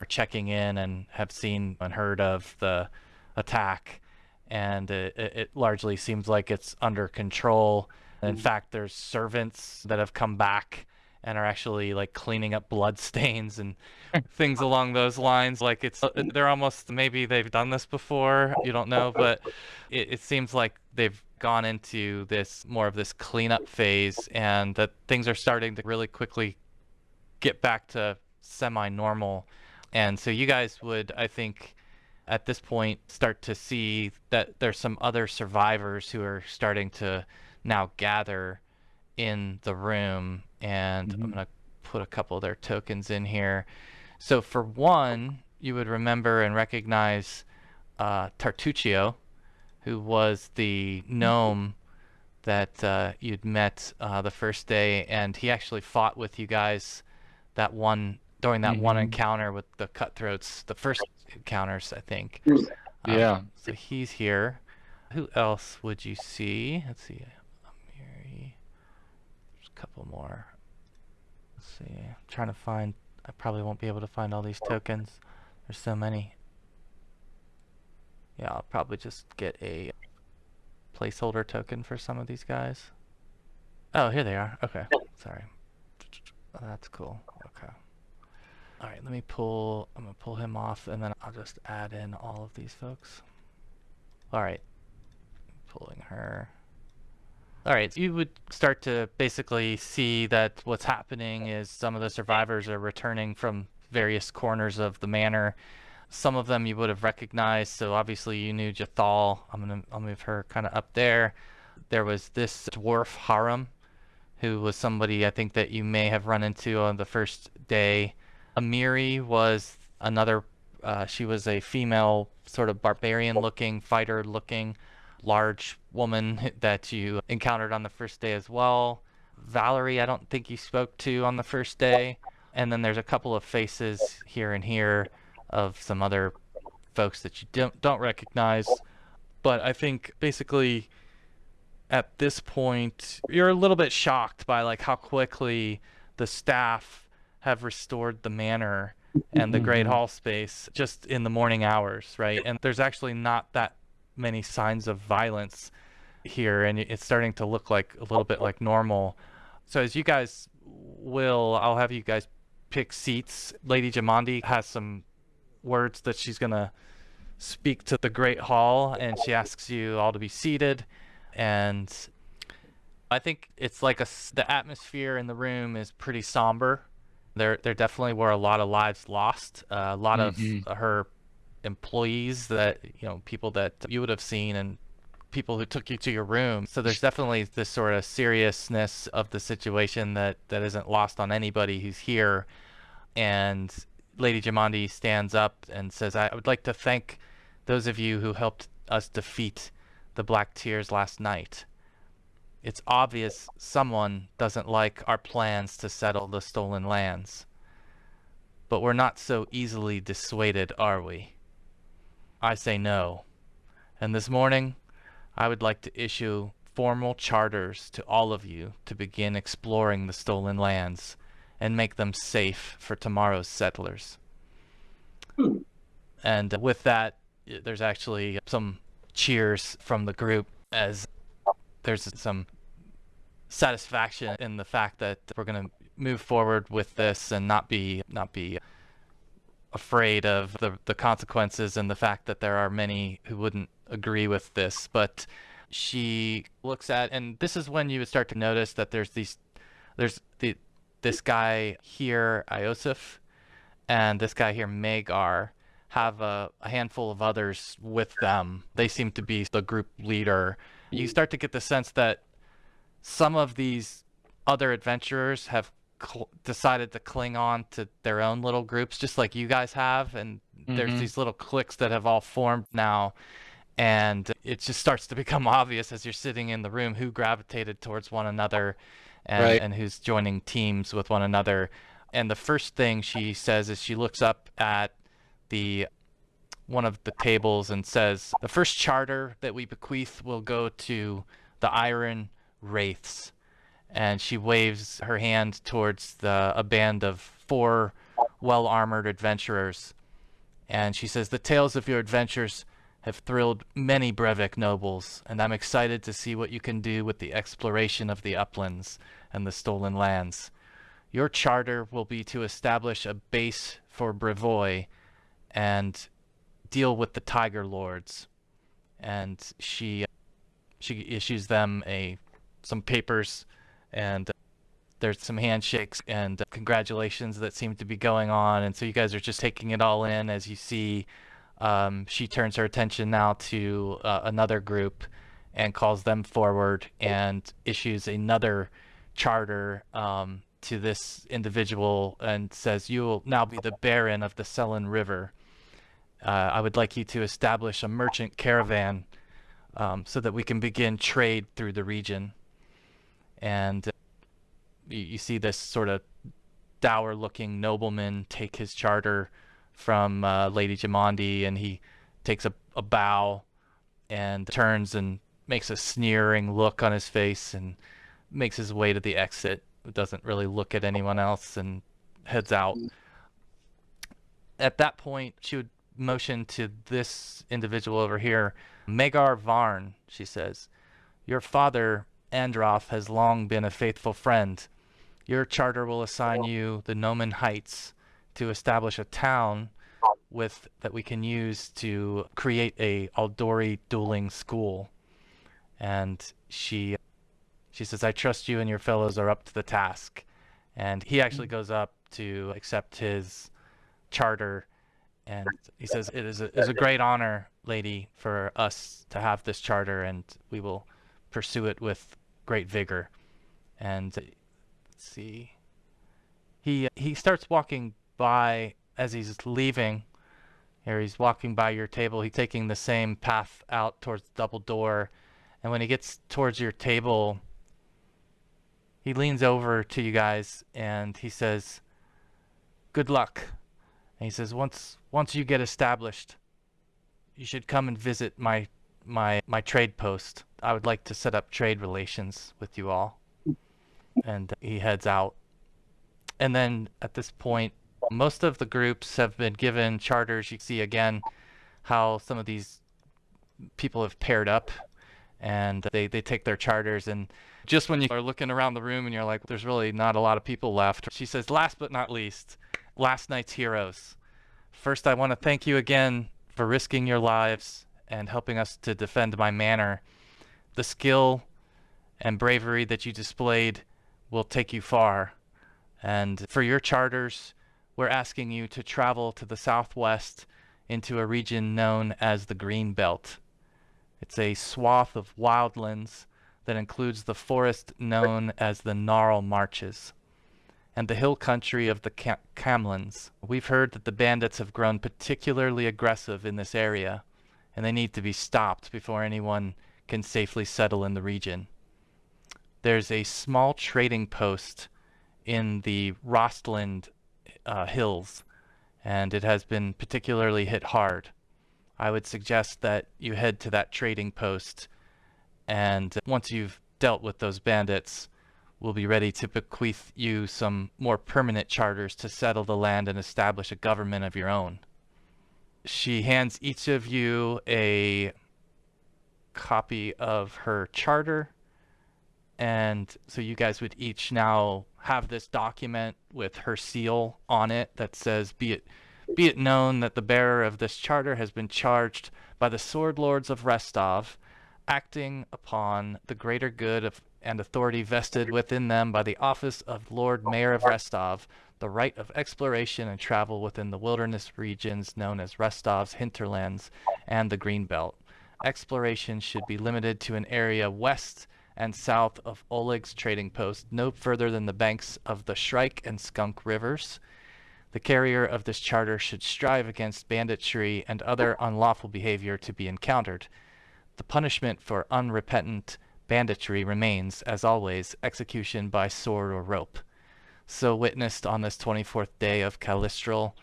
checking in and have seen and heard of the attack, and it largely seems like it's under control. In fact, there's servants that have come back and are actually like cleaning up blood stains and things along those lines. Like they're almost, maybe they've done this before, you don't know, but it seems like they've gone into this more of this cleanup phase, and that things are starting to really quickly get back to semi-normal. And so you guys would, I think, at this point start to see that there's some other survivors who are starting to now gather in the room, and I'm going to put a couple of their tokens in here. So for one, you would remember and recognize Tartuccio, who was the gnome that you'd met the first day, and he actually fought with you guys during that one encounter with the cutthroats, the first encounters, I think. Yeah. So he's here. Who else would you see? Let's see. There's a couple more. Let's see. I'm trying to find. I probably won't be able to find all these tokens. There's so many. Yeah, I'll probably just get a placeholder token for some of these guys. Oh, here they are. Okay. Sorry. Oh, that's cool. Okay. All right, I'm gonna pull him off, and then I'll just add in all of these folks. All right. Pulling her. All right, so you would start to basically see that what's happening is some of the survivors are returning from various corners of the manor. Some of them you would have recognized, so obviously you knew Jathal. I'll move her kind of up there. There was this dwarf Haram, who was somebody I think that you may have run into on the first day. Amiri was another, she was a female, sort of barbarian-looking, fighter-looking, large woman that you encountered on the first day as well. Valerie, I don't think you spoke to on the first day. And then there's a couple of faces here and here of some other folks that you don't recognize. But I think basically at this point, you're a little bit shocked by like how quickly the staff have restored the manor and the Great Hall space just in the morning hours, right? And there's actually not that many signs of violence here, and it's starting to look like a little bit like normal. So as you guys I'll have you guys pick seats. Lady Jamandi has some words that she's gonna speak to the Great Hall, and she asks you all to be seated. And I think it's like the atmosphere in the room is pretty somber. There definitely were a lot of lives lost. A lot of her employees that, people that you would have seen and people who took you to your room. So there's definitely this sort of seriousness of the situation that isn't lost on anybody who's here. And Lady Jamandi stands up and says, I would like to thank those of you who helped us defeat the Black Tears last night. It's obvious someone doesn't like our plans to settle the stolen lands. But we're not so easily dissuaded, are we? I say no. And this morning, I would like to issue formal charters to all of you to begin exploring the stolen lands and make them safe for tomorrow's settlers. And with that, there's actually some cheers from the group, as there's some satisfaction in the fact that we're going to move forward with this and not be afraid of the consequences, and the fact that there are many who wouldn't agree with this. But she looks at, and this is when you would start to notice that there's this guy here, Iosif, and this guy here, Magar, have a handful of others with them. They seem to be the group leader. You start to get the sense that some of these other adventurers have decided to cling on to their own little groups, just like you guys have, and there's these little cliques that have all formed now, and it just starts to become obvious as you're sitting in the room who gravitated towards one another Right. and who's joining teams with one another. And the first thing she says is she looks up at the one of the tables and says, "The first charter that we bequeath will go to the Iron Wraiths." And she waves her hand towards a band of 4 well-armored adventurers. And she says, "The tales of your adventures have thrilled many Brevik nobles, and I'm excited to see what you can do with the exploration of the uplands and the stolen lands. Your charter will be to establish a base for Brevoy and deal with the Tiger Lords." And she issues them some papers, and there's some handshakes and congratulations that seem to be going on. And so you guys are just taking it all in as you see. She turns her attention now to another group and calls them forward and issues another charter to this individual and says, "You will now be the Baron of the Selen River. I would like you to establish a merchant caravan so that we can begin trade through the region." And you see this sort of dour-looking nobleman take his charter from Lady Jamandi, and he takes a bow and turns and makes a sneering look on his face and makes his way to the exit. Doesn't really look at anyone else and heads out. At that point, she would motion to this individual over here, "Magar Varn," she says. "Your father, Androth, has long been a faithful friend. Your charter will assign you the Nomen Heights to establish a town that we can use to create a Aldori dueling school." And she says, "I trust you and your fellows are up to the task." And he actually goes up to accept his charter, and he says, "It is a great honor, lady, for us to have this charter, and we will pursue it with great vigor." And let's see, he starts walking by as he's leaving. Here he's walking by your table. He's taking the same path out towards the double door, and when he gets towards your table, he leans over to you guys and he says, "Good luck." And he says, once you get established, you should come and visit my trade post. I would like to set up trade relations with you all." And he heads out. And then at this point, most of the groups have been given charters. You see again how some of these people have paired up, and they take their charters. And just when you are looking around the room and you're like, there's really not a lot of people left, she says, "Last but not least, last night's heroes. First, I want to thank you again for risking your lives and helping us to defend my manor. The skill and bravery that you displayed will take you far. And for your charters, we're asking you to travel to the southwest into a region known as the Greenbelt. It's a swath of wildlands that includes the forest known as the Gnarl Marches and the hill country of the Camlins. We've heard that the bandits have grown particularly aggressive in this area, and they need to be stopped before anyone can safely settle in the region. There's a small trading post in the Rostland hills, and it has been particularly hit hard. I would suggest that you head to that trading post, and once you've dealt with those bandits, we'll be ready to bequeath you some more permanent charters to settle the land and establish a government of your own." She hands each of you a copy of her charter, and so you guys would each now have this document with her seal on it that says, be it known that the bearer of this charter has been charged by the Sword Lords of Restov, acting upon the greater good of and authority vested within them by the office of Lord Mayor of Restov, the right of exploration and travel within the wilderness regions known as Restov's hinterlands and the Greenbelt. Exploration should be limited to an area west and south of Oleg's trading post, no further than the banks of the Shrike and Skunk rivers. The carrier of this charter should strive against banditry and other unlawful behavior to be encountered. The punishment for unrepentant banditry remains, as always, execution by sword or rope. So witnessed on this 24th day of Calistral,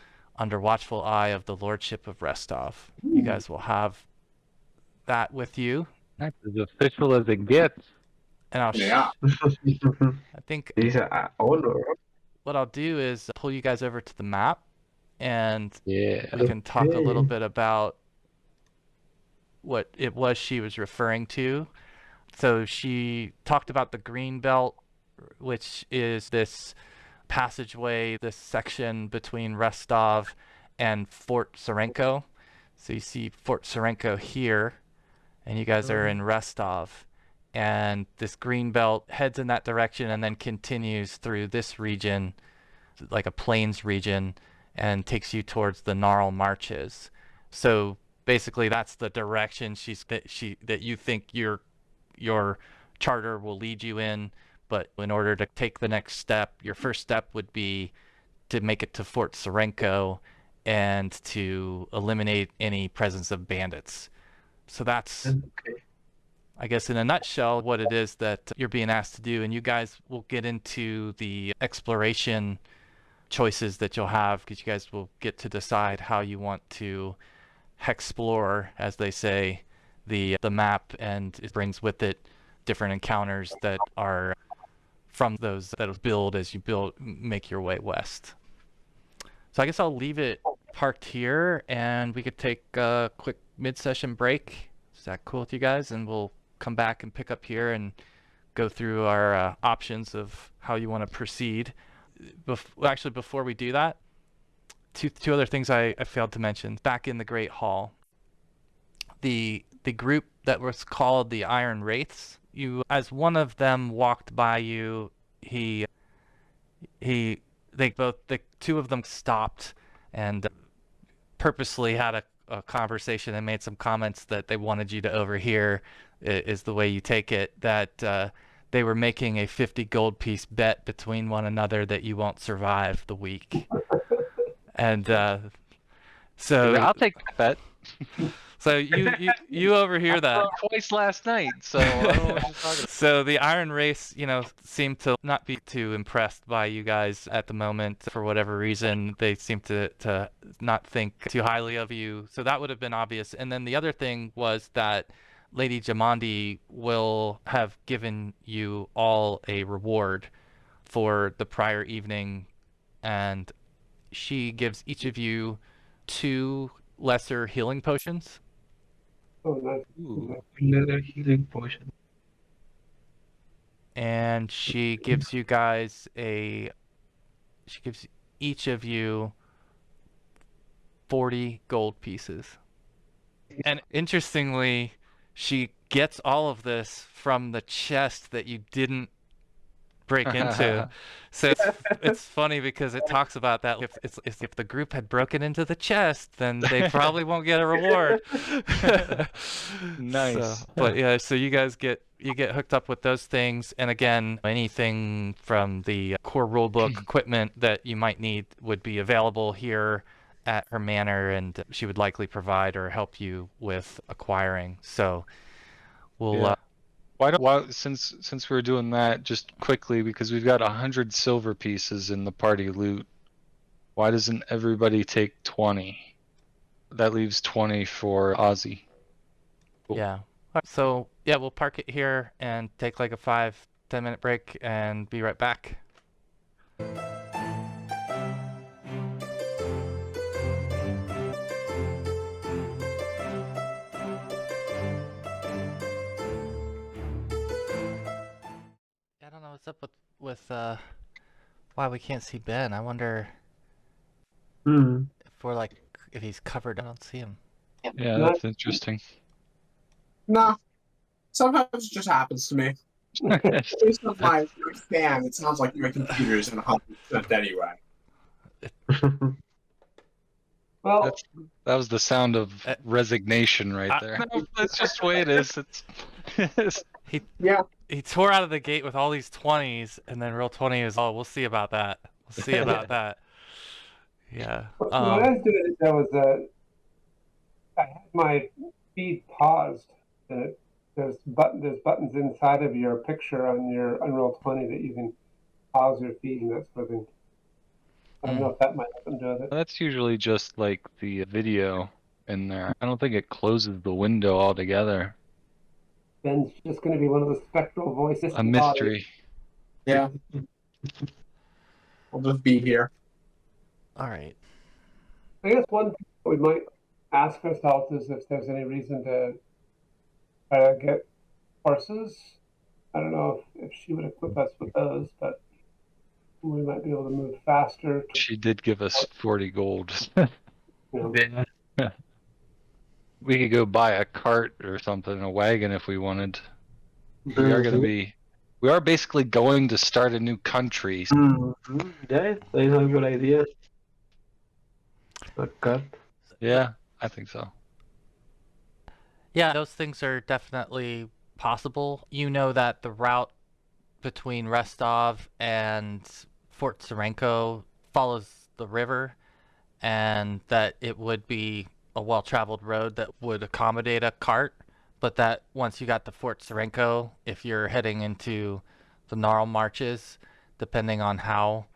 under watchful eye of the Lordship of Restov. You guys will have that with you. That's as official as it gets. And I'll Yeah. I think It's an honor. what I'll do is pull you guys over to the map, and Yeah. I can talk a little Okay. bit about what it was she was referring to. So she talked about the Greenbelt, which is this passageway, this section between Rostov and Fort Serenko. So you see Fort Serenko here, and you guys are in Rostov. And this Greenbelt heads in that direction and then continues through this region, like a plains region, and takes you towards the Gnarl Marches. So basically that's the direction that you think your charter will lead you in. But in order to take the next step, your first step would be to make it to Fort Serenko and to eliminate any presence of bandits. So that's, Okay. I guess, in a nutshell, what it is that you're being asked to do. And you guys will get into the exploration choices that you'll have, because you guys will get to decide how you want to explore, as they say, the map, and it brings with it different encounters that are from those that'll build as you make your way west. So I guess I'll leave it parked here, and we could take a quick mid-session break. Is that cool with you guys? And we'll come back and pick up here and go through our options of how you want to proceed. Actually, before we do that, two other things I failed to mention. Back in the Great Hall, the group that was called the Iron Wraiths, as one of them walked by you, the two of them stopped and purposely had a conversation and made some comments that they wanted you to overhear, is the way you take it, that they were making a 50 gold piece bet between one another that you won't survive the week. And so I'll take that bet. So you overhear that. Twice last night, so I don't know what you're talking about. So the Iron Race, seem to not be too impressed by you guys at the moment for whatever reason. They seem to not think too highly of you. So that would have been obvious. And then the other thing was that Lady Jamandi will have given you all a reward for the prior evening, and she gives each of you 2 lesser healing potions. Oh, nice. Ooh. Another healing potion. And she gives you guys she gives each of you 40 gold pieces. And interestingly, she gets all of this from the chest that you didn't break into. So it's funny because it talks about that. If the group had broken into the chest, then they probably won't get a reward. Nice. But yeah, so you guys get hooked up with those things, and again, anything from the core rulebook equipment that you might need would be available here at her manor, and she would likely provide or help you with acquiring. So we'll. Yeah. Since we're doing that, just quickly, because we've got 100 silver pieces in the party loot, why doesn't everybody take 20? That leaves 20 for Ozzy. Cool. Yeah. So yeah, we'll park it here and take like a 5-10 minute break and be right back. I don't know what's up with why we can't see Ben. I wonder if he's covered. I don't see him. Yeah, that's interesting. No. Sometimes it just happens to me. Based on my stand, it sounds like my computer's in 100% anyway. Well, That was the sound of resignation right there. No, that's just the way it is. Yeah. He tore out of the gate with all these 20s, and then roll 20 is, oh, we'll see about that. We'll see about that. Yeah. What I was doing that was I had my feed paused. There's buttons inside of your picture on your Unroll 20 that you can pause your feed and that sort of thing. I don't know if that might have something to do with it. That's usually just like the video in there. I don't think it closes the window altogether. Ben's just going to be one of the spectral voices. A mystery. Yeah. I'll just be here. All right. I guess one thing we might ask ourselves is if there's any reason to try to get horses. I don't know if she would equip us with those, but we might be able to move faster. She did give us 40 gold. You know. We could go buy a cart or something, a wagon if we wanted. We are basically going to start a new country. Yeah, that's a good idea. A cut. Yeah, I think so. Yeah, those things are definitely possible. You know that the route between Rostov and Fort Serenko follows the river, and that it would be a well-traveled road that would accommodate a cart, but that once you got to Fort Serenko, if you're heading into the Gnarl Marches, depending on how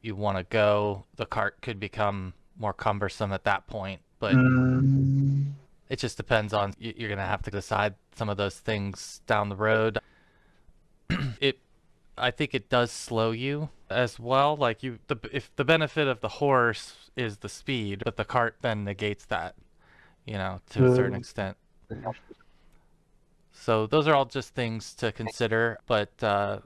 you want to go, the cart could become more cumbersome at that point. But it just depends on, you're going to have to decide some of those things down the road. I think it does slow you as well. Like if the benefit of the horse is the speed, but the cart then negates that, to a certain extent. So those are all just things to consider, but a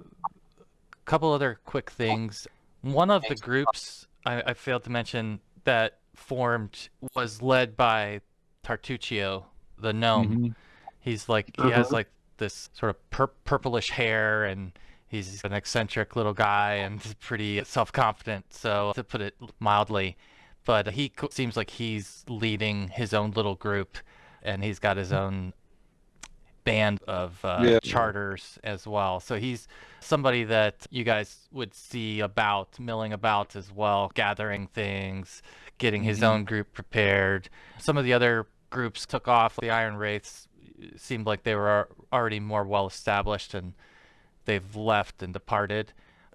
couple other quick things. One of the groups I failed to mention that formed was led by Tartuccio, the gnome. He's like, he has like this sort of purplish hair, and he's an eccentric little guy and pretty self-confident, so to put it mildly. But he seems like he's leading his own little group, and he's got his own band of charters as well. So he's somebody that you guys would see milling about as well, gathering things, getting his own group prepared. Some of the other groups took off. The Iron Wraiths seemed like they were already more well established, and they've left and departed.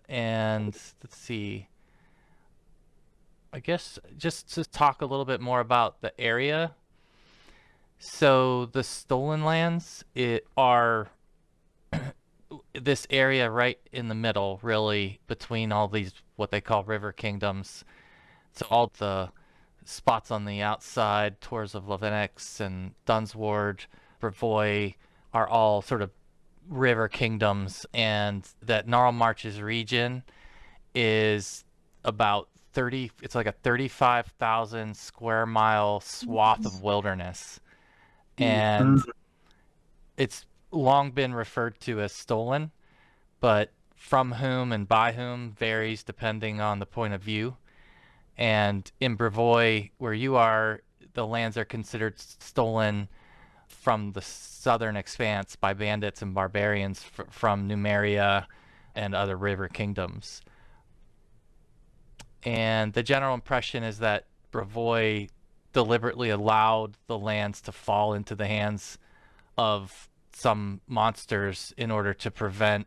And let's see, I guess just to talk a little bit more about the area. So the Stolen Lands are this area right in the middle, really, between all these what they call river kingdoms. So all the spots on the outside, Tours of Levenix and Dunsward, Brevoy, are all sort of river kingdoms, and that Gnarl Marches region is about it's like a 35,000 square mile swath of wilderness, and it's long been referred to as stolen, but from whom and by whom varies depending on the point of view. And in Brevoy, where you are, the lands are considered stolen from the southern expanse by bandits and barbarians from Numeria and other river kingdoms. And the general impression is that Brevoy deliberately allowed the lands to fall into the hands of some monsters in order to prevent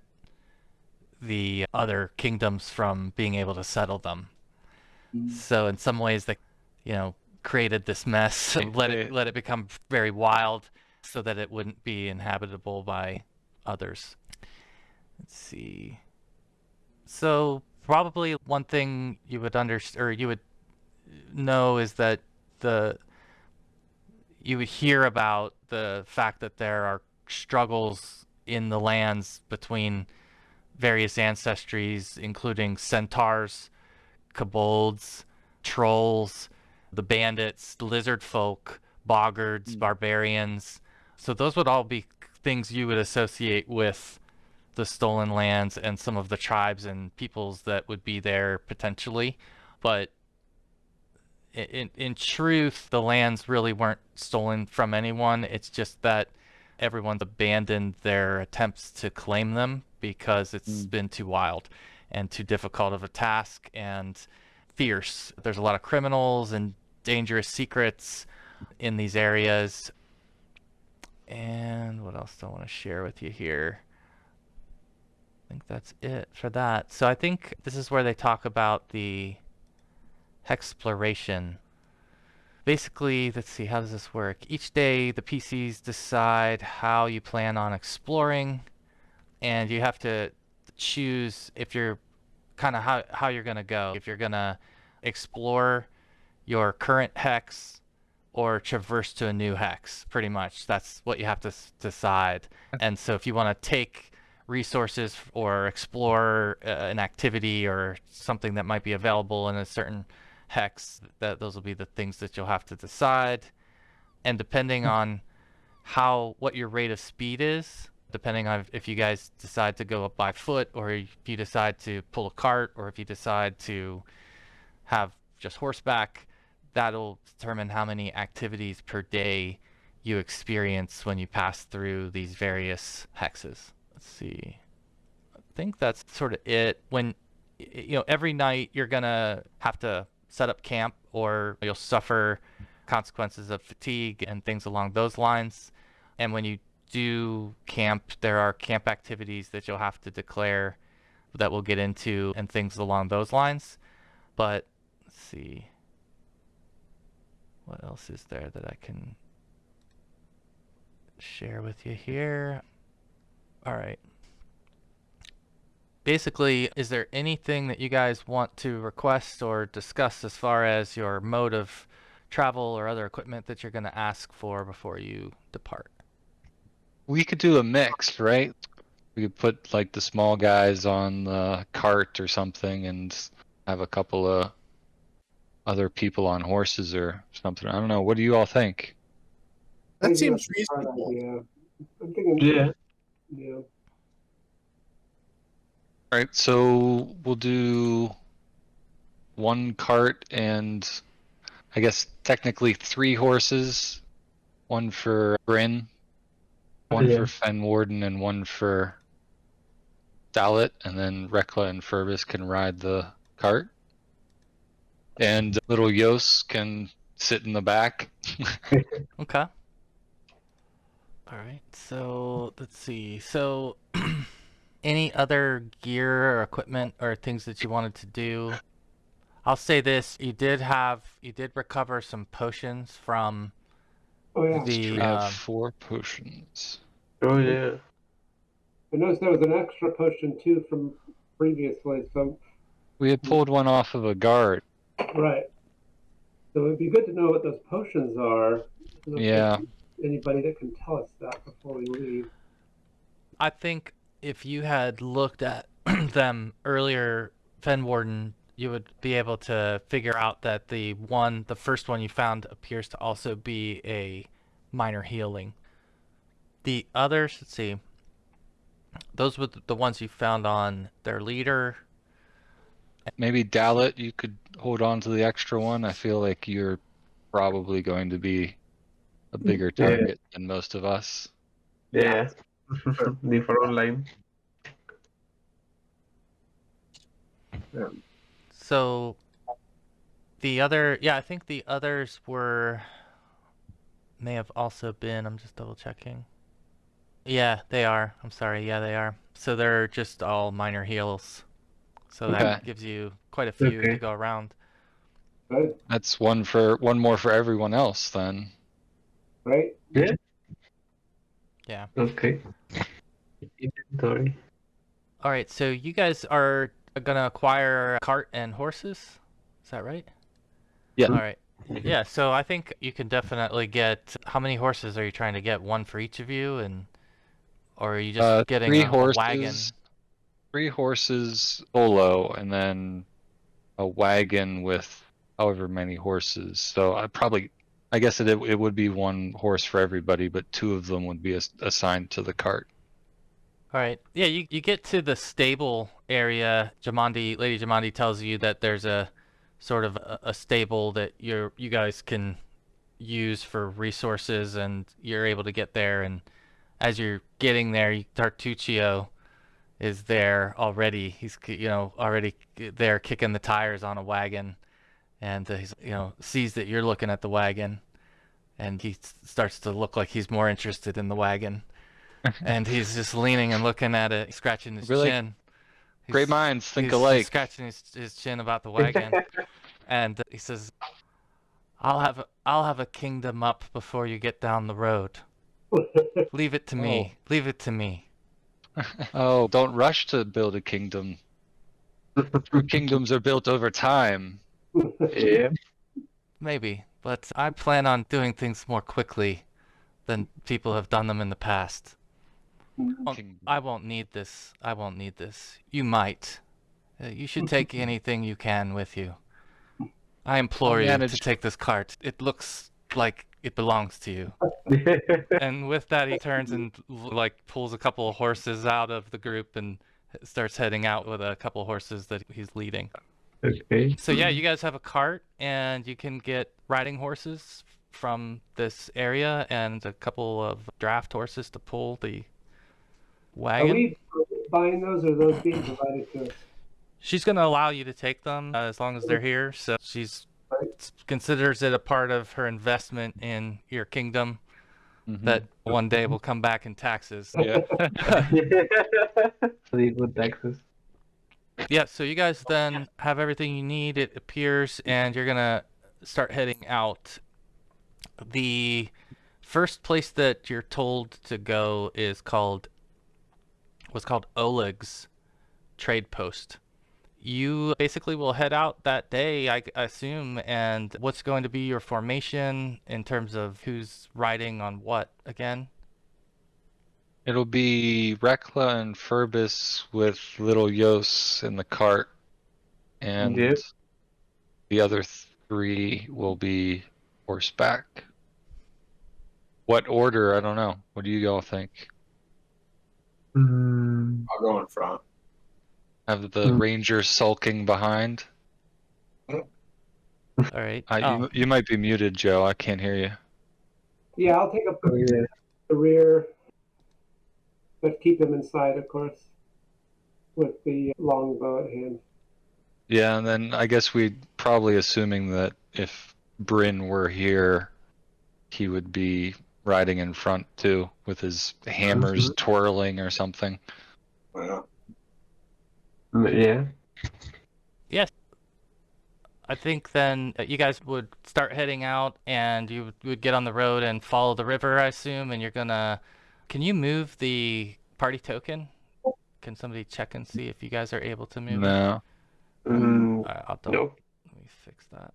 the other kingdoms from being able to settle them. So in some ways they, created this mess and let it become very wild so that it wouldn't be inhabitable by others. Let's see. So probably one thing you would you would know is that you would hear about the fact that there are struggles in the lands between various ancestries, including centaurs, kobolds, trolls, the bandits, lizard folk, boggards, barbarians. So those would all be things you would associate with the Stolen Lands and some of the tribes and peoples that would be there potentially. But in truth, the lands really weren't stolen from anyone. It's just that everyone's abandoned their attempts to claim them because it's been too wild and too difficult of a task and fierce. There's a lot of criminals and dangerous secrets in these areas. And what else do I want to share with you here? I think that's it for that. So I think this is where they talk about the Hexploration. Basically, let's see, how does this work? Each day, the PCs decide how you plan on exploring, and you have to choose if you're kind of how you're going to go. If you're going to explore your current hex or traverse to a new hex, pretty much. That's what you have to decide. And so if you want to take resources or explore an activity or something that might be available in a certain hex, those will be the things that you'll have to decide. And depending on what your rate of speed is, depending on if you guys decide to go up by foot, or if you decide to pull a cart, or if you decide to have just horseback, that'll determine how many activities per day you experience when you pass through these various hexes. Let's see. I think that's sort of it. When, every night you're gonna have to set up camp, or you'll suffer consequences of fatigue and things along those lines. And when you do camp, there are camp activities that you'll have to declare that we'll get into and things along those lines. But let's see. What else is there that I can share with you here? All right. Basically, is there anything that you guys want to request or discuss as far as your mode of travel or other equipment that you're going to ask for before you depart? We could do a mix, right? We could put like the small guys on the cart or something and have a couple of other people on horses or something. I don't know. What do you all think? That Maybe seems that's a hard reasonable. idea. I'm thinking, Yeah. All right, so we'll do one cart and I guess technically 3 horses. One for Bryn, one for Fen Warden, and one for Dalit, and then Rekla and Furbus can ride the cart. And little Yos can sit in the back. Okay. All right. So let's see. So any other gear or equipment or things that you wanted to do? I'll say this: you did recover some potions from We the. have 4 potions. Oh yeah. I noticed there was an extra potion too from previously, so We had pulled one off of a guard. right. So it'd be good to know what those potions are. I don't know if Yeah. there's anybody that can tell us that before we leave. I think if you had looked at them earlier, Fenwarden, you would be able to figure out that the first one you found appears to also be a minor healing. The others, let's see, those were the ones you found on their leader. Maybe Dalit, you could hold on to the extra one. I feel like you're probably going to be a bigger target than most of us. Yeah. The front line. So the other, I think the others may have also been, I'm just double checking. Yeah, they are. I'm sorry. Yeah, they are. So they're just all minor heals. So that gives you quite a few to go around. Right? That's one more for everyone else then. Right? Yeah. Yeah. Okay. Inventory. All right. So you guys are gonna acquire a cart and horses. Is that right? Yeah. All right. Yeah. So I think you can definitely get. How many horses are you trying to get? One for each of you, or are you just getting 3 a horses, wagon? 3 horses solo, and then a wagon with however many horses. So I guess it would be 1 horse for everybody, but 2 of them would be assigned to the cart. All right. Yeah, you get to the stable area. Lady Jamandi tells you that there's a sort of a stable that you guys can use for resources, and you're able to get there and as you're getting there, Tartuccio is there already. He's already there kicking the tires on a wagon, and he's sees that you're looking at the wagon, and he starts to look like he's more interested in the wagon, and he's just leaning and looking at it, scratching his chin. Great minds think He's alike. scratching his chin about the wagon, and he says, I'll have a kingdom up before you get down the road. Leave it to me. Leave it to me." Oh, don't rush to build a kingdom. True kingdoms are built over time. Yeah. Maybe, but I plan on doing things more quickly than people have done them in the past. I won't need this. I won't need this. You might. You should take anything you can with you. I implore you to take this cart. It looks like it belongs to you. And with that, he turns and pulls a couple of horses out of the group and starts heading out with a couple of horses that he's leading. Okay. So yeah, you guys have a cart, and you can get riding horses from this area and a couple of draft horses to pull the wagon. Are we buying those, or are those being provided to us? She's going to allow you to take them as long as they're here. So she's considers it a part of her investment in your kingdom that one day will come back in taxes. Yeah. The good taxes. Yeah, so you guys then have everything you need, it appears, and you're going to start heading out. The first place that you're told to go was called Oleg's trade post. You basically will head out that day, I assume, and what's going to be your formation in terms of who's riding on what again? It'll be Rekla and Furbus with little Yos in the cart, and Yep. the other three will be horseback. What order? I don't know. What do you all think? I'll go in front. Have the ranger sulking behind? All right. You might be muted, Joe. I can't hear you. Yeah, I'll take up the rear, but keep them inside, of course, with the longbow at hand. Yeah, and then I guess we'd probably assuming that if Bryn were here, he would be riding in front too, with his hammers twirling or something. Yeah. Yeah. Yes. I think then you guys would start heading out, and you would get on the road and follow the river, I assume, and you're gonna... Can you move the party token? Can somebody check and see if you guys are able to move it? No. Alright, I'll double... No. Let me fix that.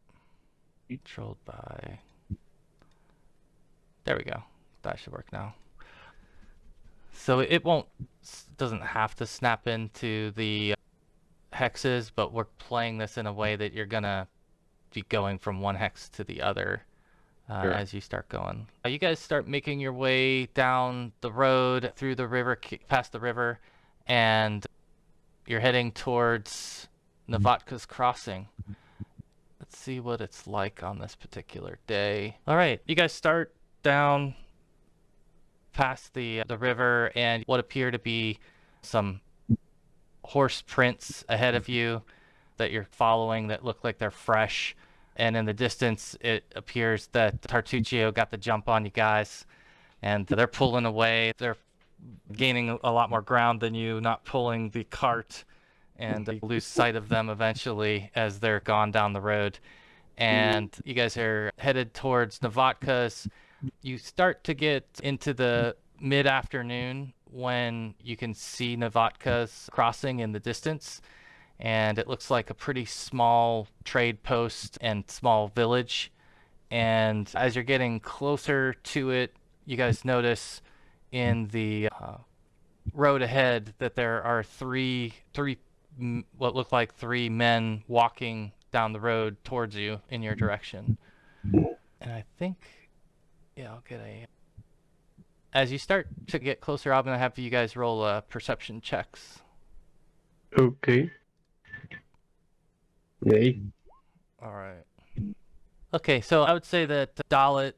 Controlled by... There we go. That should work now. So it doesn't have to snap into the hexes, but we're playing this in a way that you're gonna be going from one hex to the other Sure. as you start going. You guys start making your way down the road through the river, past the river, and you're heading towards Novatka's Crossing. Let's see what it's like on this particular day. All right, you guys start down past the river, and what appear to be some horse prints ahead of you that you're following that look like they're fresh. And in the distance, it appears that Tartuccio got the jump on you guys, and they're pulling away. They're gaining a lot more ground than you, not pulling the cart, and you lose sight of them eventually as they're gone down the road. And you guys are headed towards Novatka's. You start to get into the mid-afternoon when you can see Novatka's Crossing in the distance, and it looks like a pretty small trade post and small village. And as you're getting closer to it, you guys notice in the road ahead that there are three what look like three men walking down the road towards you in your direction. And I think, yeah, I'll get a... As you start to get closer, I'm going to have you guys roll perception checks. Okay. Yay. All right. Okay, so I would say that Dalit,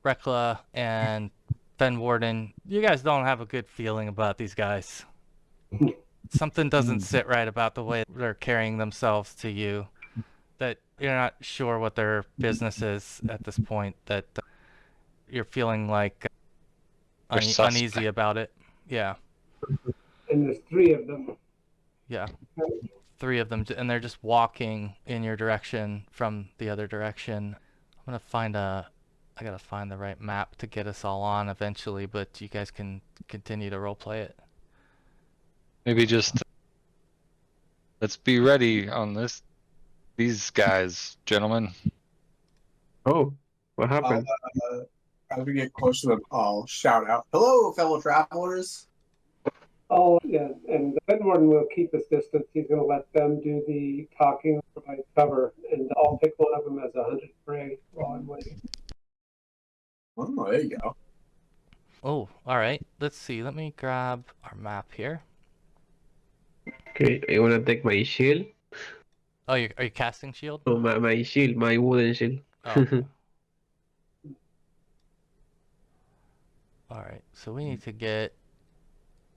Rekla, and Fen Warden, you guys don't have a good feeling about these guys. Something doesn't sit right about the way they're carrying themselves to you. That you're not sure what their business is at this point. That you're feeling like They're uneasy suspect. about it. Yeah, And there's 3 of them. yeah. 3 of them, and they're just walking in your direction from the other direction. I'm gonna find I gotta find the right map to get us all on eventually, but you guys can continue to roleplay it. Maybe just let's be ready on this. These guys, gentlemen. Oh, what I'll, happened? as we get close to them, I'll shout out, "Hello, fellow travelers!" Oh, yeah, and the Fen Warden will keep his distance. He's going to let them do the talking, provide cover, and I'll pick one of them as a hunted prey while I'm waiting. Oh, there you go. Oh, all right. Let's see. Let me grab our map here. Okay, I wanna take my shield. Oh, are you casting shield? No, my shield, my wooden shield. Oh, okay. All right. So we need to get.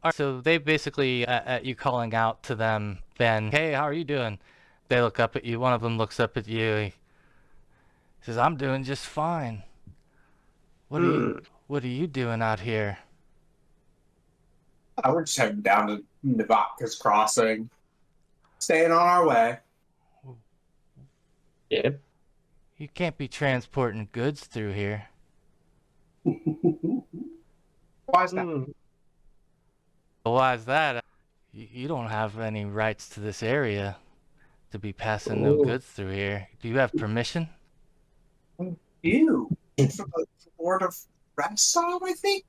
All right, so they basically, at you calling out to them, Ben, hey, how are you doing? They look up at you. One of them looks up at you. He says, I'm doing just fine. What are you doing out here? We're just heading down to Navaka's Crossing, staying on our way. Yep. You can't be transporting goods through here. Why is that? Why is that? You don't have any rights to this area to be passing no Oh. goods through here. Do you have permission? You from the Board of Repsol, I think.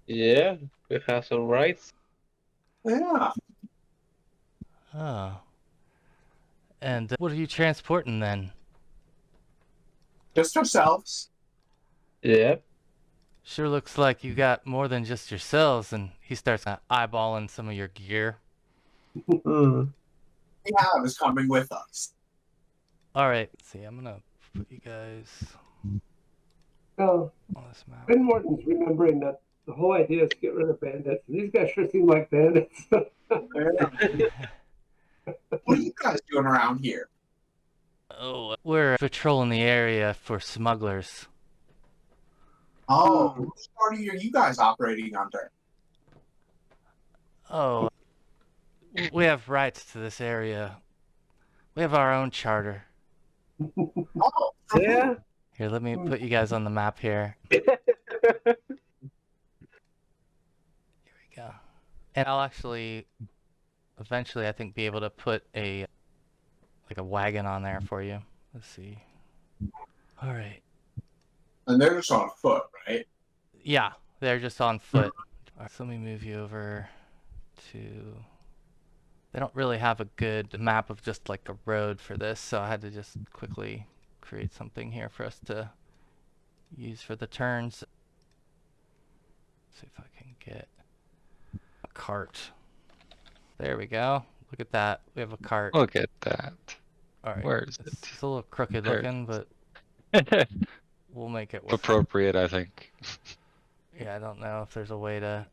Yeah, we have some rights. Yeah. Oh. And what are you transporting then? Just ourselves. Yep. Sure looks like you got more than just yourselves. And he starts eyeballing some of your gear. Mm. We have is coming with us. All right. Let's see, I'm gonna put you guys Oh, on this map. Fen Warden's remembering that the whole idea is to get rid of bandits. And these guys sure seem like bandits. What are you guys doing around here? Oh, we're patrolling the area for smugglers. Oh, which party are you guys operating under? Oh, we have rights to this area. We have our own charter. Oh, Yeah. Here, let me put you guys on the map here. Here we go. And I'll actually, eventually, I think, be able to put a wagon on there for you. Let's see. All right. and they're just on foot, right? Yeah, they're just on foot. All right, so let me move you over to. They don't really have a good map of just like the road for this, so I had to just quickly create something here for us to use for the turns. See if I can get a cart. There we go. Look at that. We have a cart. Look at that. All right. Where is It's a little crooked There. looking, but it? we'll make it work. Appropriate, I think. Yeah, I don't know if there's a way to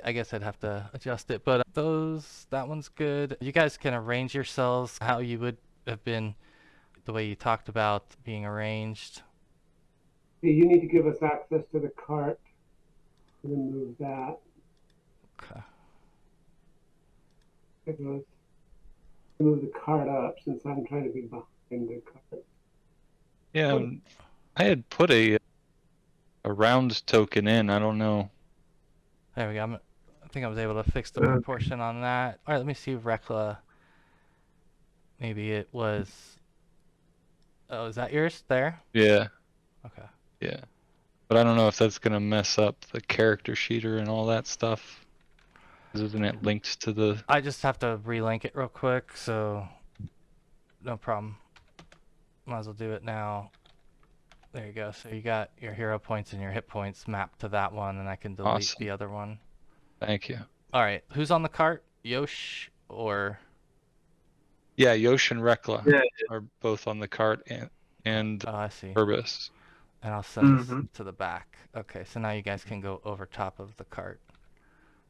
I guess I'd have to adjust it, but that one's good. You guys can arrange yourselves how you would have been, the way you talked about being arranged. You need to give us access to the cart. And then move that. Okay. It goes. Move the cart up since I'm trying to be behind the cart. Yeah, I had put a round token in. I don't know. There we go. I think I was able to fix the proportion on that. All right, let me see Rekla. Maybe it was. Oh, is that yours there? Yeah, Okay. yeah. But I don't know if that's gonna mess up the character sheeter and all that stuff. 'Cause isn't it linked to the? I just have to relink it real quick, so no problem. Might as well do it now. There you go. So you got your hero points and your hit points mapped to that one, and I can delete Awesome. the other one. Thank you. All right, who's on the cart? Yosh or? Yeah, Yosh and Rekla Yeah. are both on the cart, and Oh, I see. Urbis. And I'll send this Mhm. to the back. Okay, so now you guys can go over top of the cart.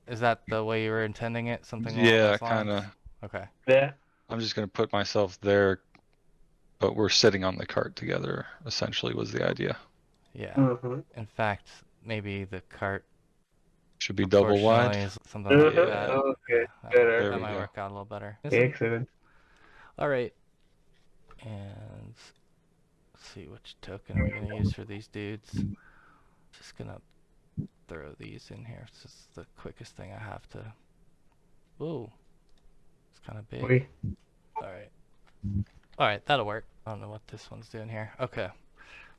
Is that the way you were intending it? Something along Yeah, those lines? kind of. Okay. Yeah. I'm just gonna put myself there, but we're sitting on the cart together. Essentially, was the idea. Yeah. Mhm. In fact, maybe the cart Should be double wide. proportionally is something like Mhm. that. Okay. Yeah, Better. There that we might go. work out a little better. Excellent. All right. And let's see, which token are we going to use for these dudes? Just going to throw these in here. It's just the quickest thing I have to... Ooh. It's kind of big. Uy. All right. All right, that'll work. I don't know what this one's doing here. Okay.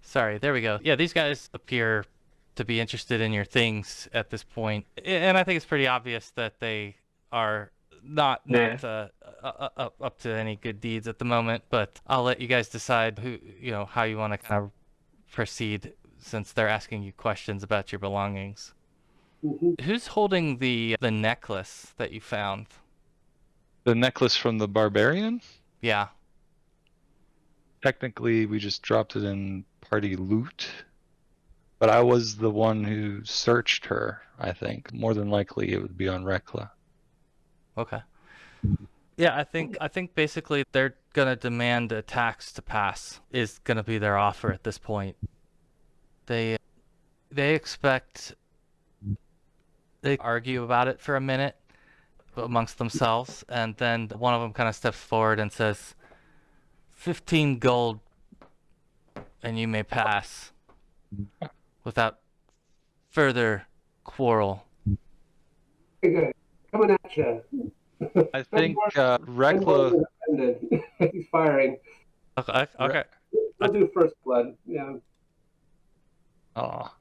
Sorry, there we go. Yeah, these guys appear to be interested in your things at this point. And I think it's pretty obvious that they are not up to any good deeds at the moment, but I'll let you guys decide how you want to kind of proceed since they're asking you questions about your belongings. Mhm. Who's holding the necklace that you found? The necklace from the Barbarian? Yeah. Technically, we just dropped it in party loot. But I was the one who searched her, I think. More than likely it would be on Rekla. Okay. Yeah, I think basically they're gonna demand a tax to pass is gonna be their offer at this point. They expect they argue about it for a minute amongst themselves, and then one of them kind of steps forward and says, 15 gold, and you may pass without further quarrel. Okay, good. Coming at you. I think Rekla... He's firing. Okay. Okay. I'll do first blood. Yeah. Oh,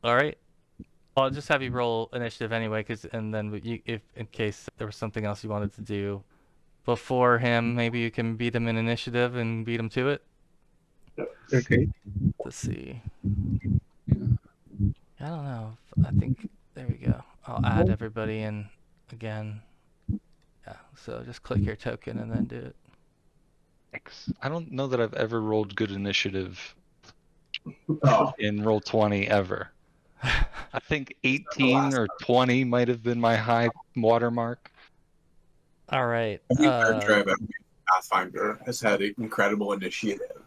All right. I'll just have you roll initiative anyway, and then if in case there was something else you wanted to do before him, maybe you can beat him in initiative and beat him to it. Okay. Let's see. I don't know. I think there we go. I'll add everybody in again. Yeah. So just click your token and then do it. I don't know that I've ever rolled good initiative Oh, in Roll20 ever. I think 18 last or 20 might have been my high watermark. All right. every character I've ever used Pathfinder has had an incredible initiative.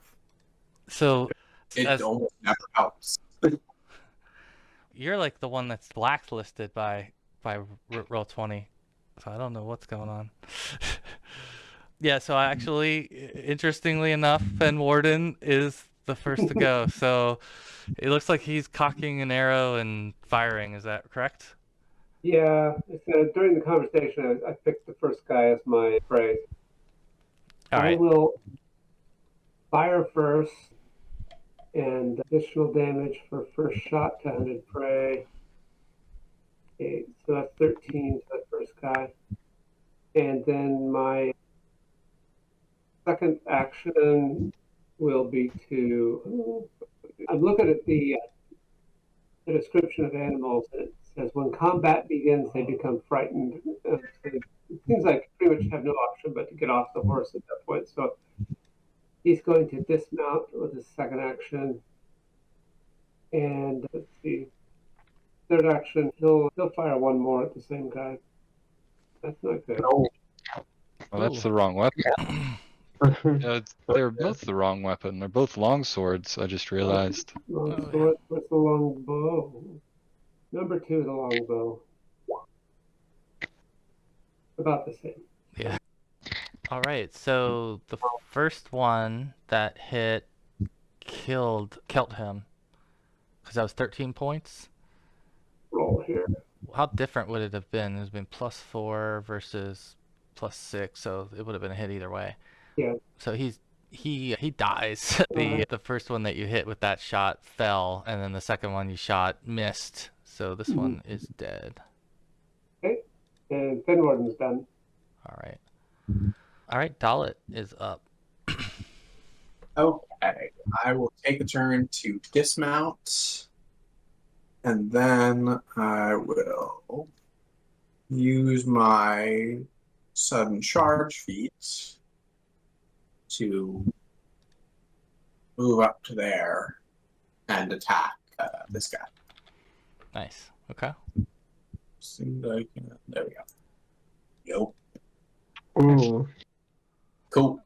So It almost never helps. you're like the one that's blacklisted by Roll20, so I don't know what's going on. Yeah, so actually, interestingly enough, Fen Warden is the first to go. So it looks like he's cocking an arrow and firing. Is that correct? Yeah. So during the conversation, I picked the first guy as my prey. All I right. will fire first, and additional damage for first shot to 100 prey. Okay, so that's 13 to the first guy. And then my second action will be to... I'm looking at the description of animals, and it says when combat begins, they become frightened. So it seems like pretty much have no option but to get off the horse at that point. So he's going to dismount with his second action, and let's see, third action he'll fire one more at the same guy. That's not good. Well, that's Ooh. the wrong weapon. They're both the wrong weapon. They're both long swords, I just realized. Long Oh, sword. What's the long bow? Number 2, the long bow. About the same. Yeah. All right. So the first one that hit killed him because that was 13 points. Roll here. How different would it have been? It would have been +4 versus +6, so it would have been a hit either way. Yeah. So he dies. The first one that you hit with that shot fell, and then the second one you shot missed. So this one is dead. Okay. And Fen Warden's done. All right. All right, Dalit is up. Okay, I will take a turn to dismount, and then I will use my sudden charge feat to move up to there and attack this guy. Nice. Okay. See if I can. There we go. Yep. Ooh. Cool.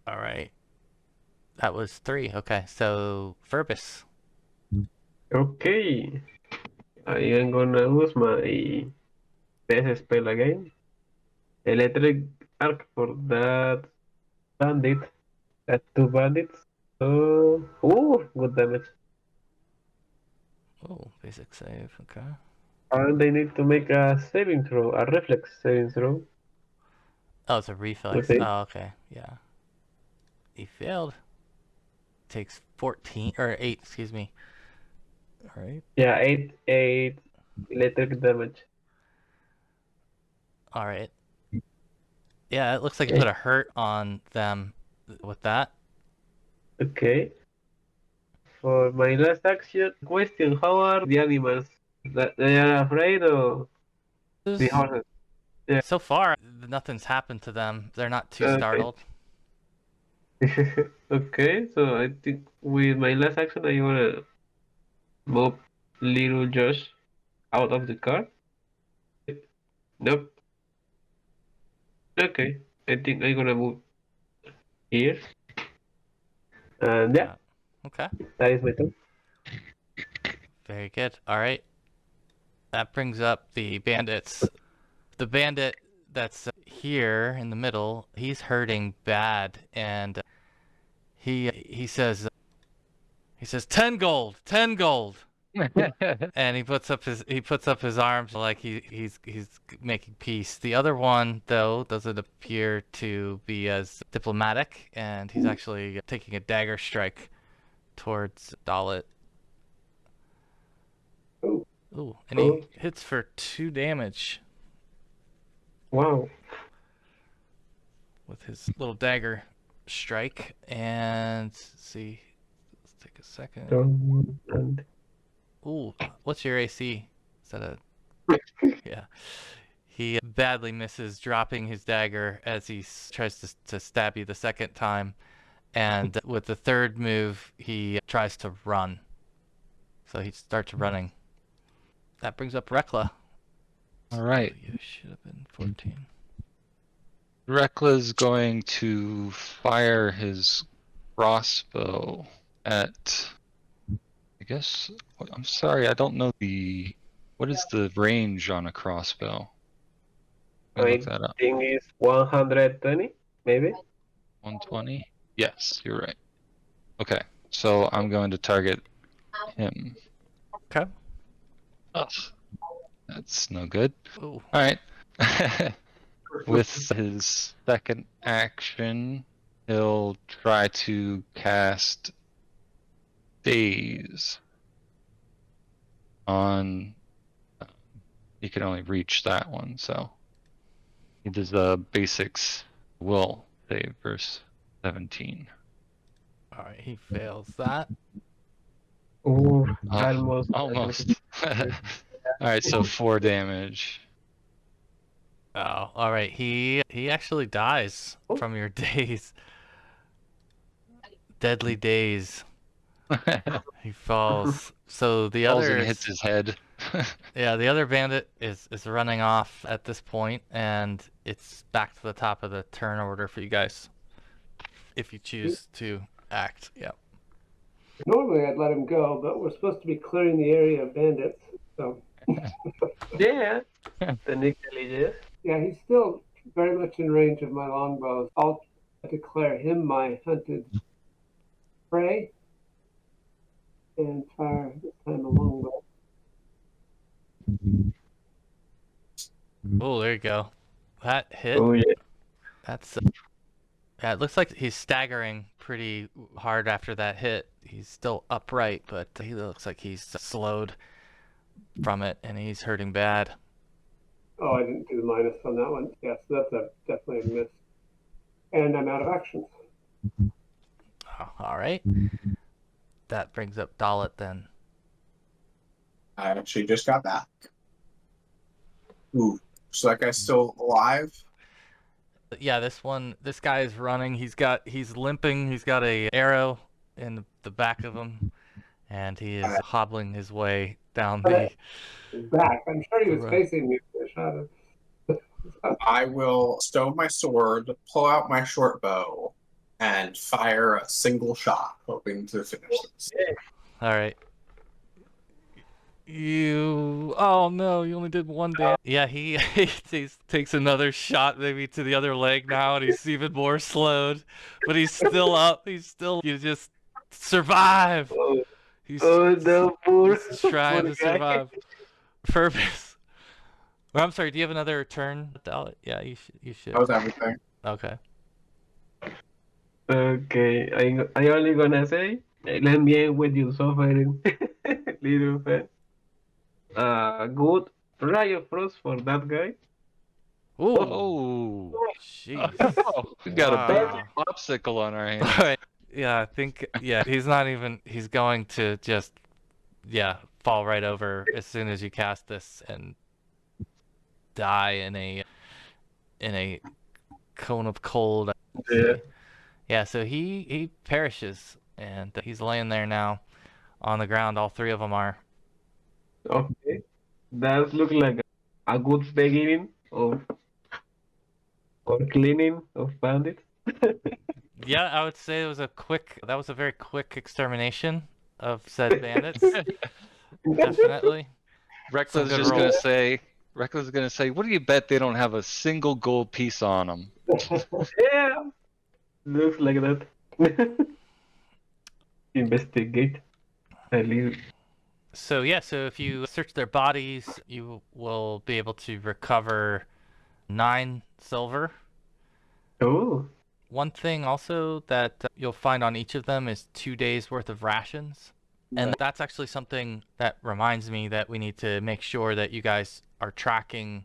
All right. That was 3. Okay, so Furbus. Okay. I am gonna use my best spell again. Electric Arc for that bandit. That 2 bandits. So, good damage. Oh, basic save. Okay. And they need to make a saving throw, a reflex saving throw. Oh, it's a reflex. Okay. Oh, okay. Yeah. He failed. Takes 14 or 8, excuse me. All right. Yeah, 8 electric damage. All right. Yeah, it looks like you put a hurt on them with that. Okay. For my last action question, how are the animals? That they are afraid or the horses? So far, nothing's happened to them. They're not too Okay. startled. Okay, so I think with my last action I wanna move little Josh out of the car. Nope. Okay, I think I'm gonna move here. And yeah, Okay. that is my turn. Very good. All right. That brings up the bandits. The bandit that's here in the middle, he's hurting bad, and he says 10 gold, 10 gold. And he puts up his arms like he's making peace. The other one though doesn't appear to be as diplomatic, and he's actually taking a dagger strike towards Dalit. Ooh. Ooh, and he hits for 2 damage Wow. with his little dagger strike. And let's see, let's take a second. And Ooh, what's your AC? Is that a... Yeah. He badly misses, dropping his dagger as he tries to stab you the second time. And with the third move, he tries to run. So he starts running. That brings up Rekla. All right. So you should have been 14. Rekla's going to fire his crossbow at. I guess. I'm sorry, I don't know what is the range on a crossbow? Let me look that up. I think it's 120, maybe. 120? Yes, you're right. Okay, so I'm going to target him. Okay. Ugh, that's no good. Ooh. Alright. With his second action, he'll try to cast Daze on. He can only reach that one, so he does the basics will save verse 17. All right, he fails that. Ooh, Oh, almost. Alright, so 4 damage. Oh, all right. He actually dies from your daze. Deadly daze. He falls. So the Falls other and hits his head. Yeah, the other bandit is running off at this point, and it's back to the top of the turn order for you guys. If you choose to act, yeah. Normally I'd let him go, but we're supposed to be clearing the area of bandits. So Yeah, technically yes. yeah, he's still very much in range of my longbows. I'll declare him my hunted prey and fire this time a longbow. Oh, there you go. That hit. Oh yeah. That's yeah. It looks like he's staggering pretty hard after that hit. He's still upright, but he looks like he's slowed from it, and he's hurting bad. Oh, I didn't do the minus on that one. Yes, that's definitely a miss. And I'm out of actions. Oh, all right. That brings up Dalit then. I actually just got back. Ooh, so that guy's still alive? Yeah, this guy is running. He's limping. He's got a arrow in the back of him, and he is hobbling his way down the. Back. I'm sure he was Right. facing me. I shot him. I will stow my sword, pull out my short bow, and fire a single shot, hoping to finish this. All right. Oh no, you only did one damage. Yeah, he takes another shot maybe to the other leg now, and he's even more slowed, but he's still up. You just survive. He's no, poor, He's trying poor to guy. survive. Purpose. Well, I'm sorry. Do you have another turn? Yeah, you should. That was everything. Okay. Okay, I only gonna say, let me end with you suffering, little fan. Good Riot Frost for that guy. Ooh. Oh, Jeez. we got a Wow. big popsicle on our hands. Alright. Yeah, I think he's going to just fall right over as soon as you cast this and die in a cone of cold. Yeah. Yeah, so he perishes and he's laying there now on the ground. All three of them are. Okay, that looks like a good beginning of or cleaning of bandits. Yeah, I would say that was a very quick extermination of said bandits. Definitely. Reckless is good just roll. gonna say, what do you bet they don't have a single gold piece on them? Yeah, looks like that. Investigate. I leave. So if you search their bodies, you will be able to recover 9 silver. Oh, One thing also that you'll find on each of them is 2 days worth of rations. And that's actually something that reminds me that we need to make sure that you guys are tracking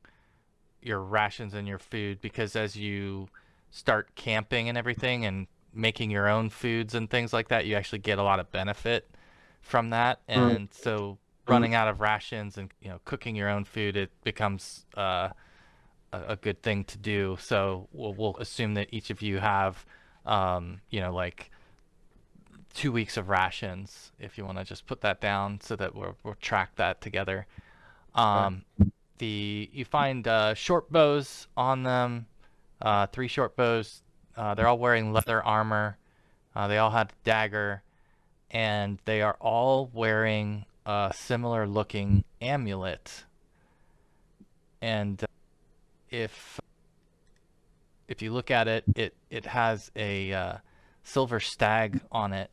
your rations and your food, because as you start camping and everything and making your own foods and things like that, you actually get a lot of benefit from that. And so running out of rations and cooking your own food, it becomes a good thing to do. So we'll assume that each of you have like 2 weeks of rations, if you want to just put that down so that we'll track that together. You find short bows on them, 3 short bows. They're all wearing leather armor. They all had a dagger, and they are all wearing a similar looking amulet. And if you look at it, it has a silver stag on it,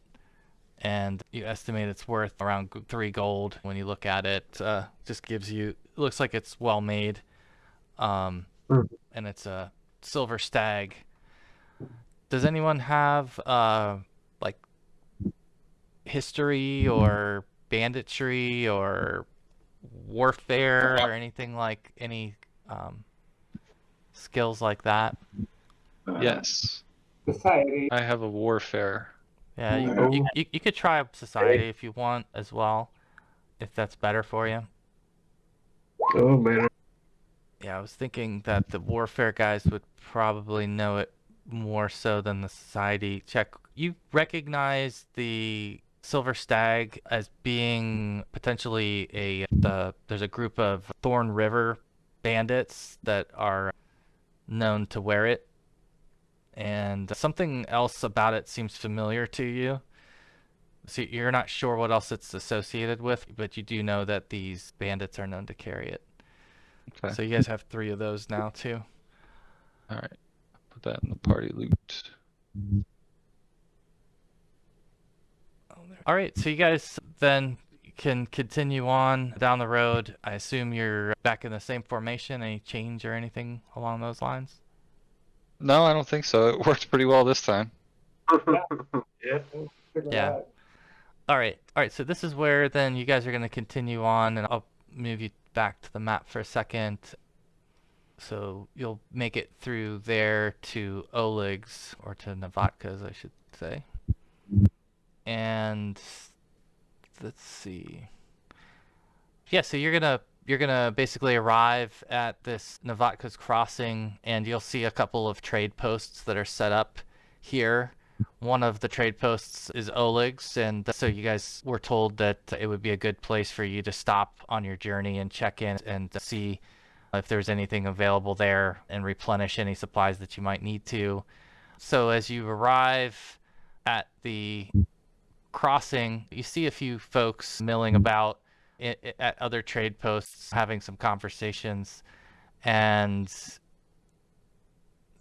and you estimate it's worth around 3 gold. When you look at it, just it looks like it's well made, and it's a silver stag. Does anyone have like history or banditry or warfare or anything, like any skills like that? Yes, Society. I have a warfare. Yeah, you could try society if you want as well, if that's better for you. oh man. Yeah, I was thinking that the warfare guys would probably know it more so than the society check. You recognize the Silver Stag as being potentially there's a group of Thorn River bandits that are known to wear it. And something else about it seems familiar to you. So you're not sure what else it's associated with, but you do know that these bandits are known to carry it. Okay. So you guys have 3 of those now too. All right. Put that in the party loot. All right, so you guys then can continue on down the road. I assume you're back in the same formation. Any change or anything along those lines? No, I don't think so. It worked pretty well this time. Yeah. Yeah. All right. So this is where then you guys are going to continue on, and I'll move you back to the map for a second. So you'll make it through there to Oleg's, or to Novatka's, I should say. And let's see. Yeah, so you're gonna basically arrive at this Novatka's crossing, and you'll see a couple of trade posts that are set up here one of the trade posts is Oleg's, and so you guys were told that it would be a good place for you to stop on your journey and check in and see if there's anything available there and replenish any supplies that you might need to. So as you arrive at the crossing, you see a few folks milling about at other trade posts, having some conversations, and let's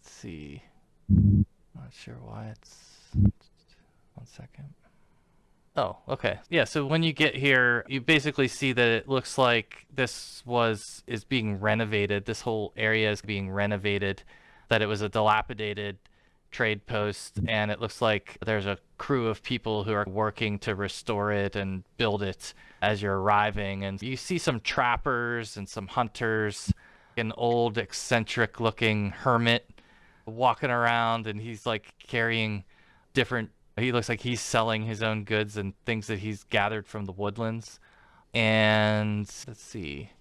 see. Not sure why it's 1 second. Oh, okay. Yeah, so when you get here, you basically see that it looks like this is being renovated. This whole area is being renovated, that it was a dilapidated trade post, and it looks like there's a crew of people who are working to restore it and build it as you're arriving. And you see some trappers and some hunters, an old eccentric looking hermit walking around, and he's like carrying he looks like he's selling his own goods and things that he's gathered from the woodlands. And let's see.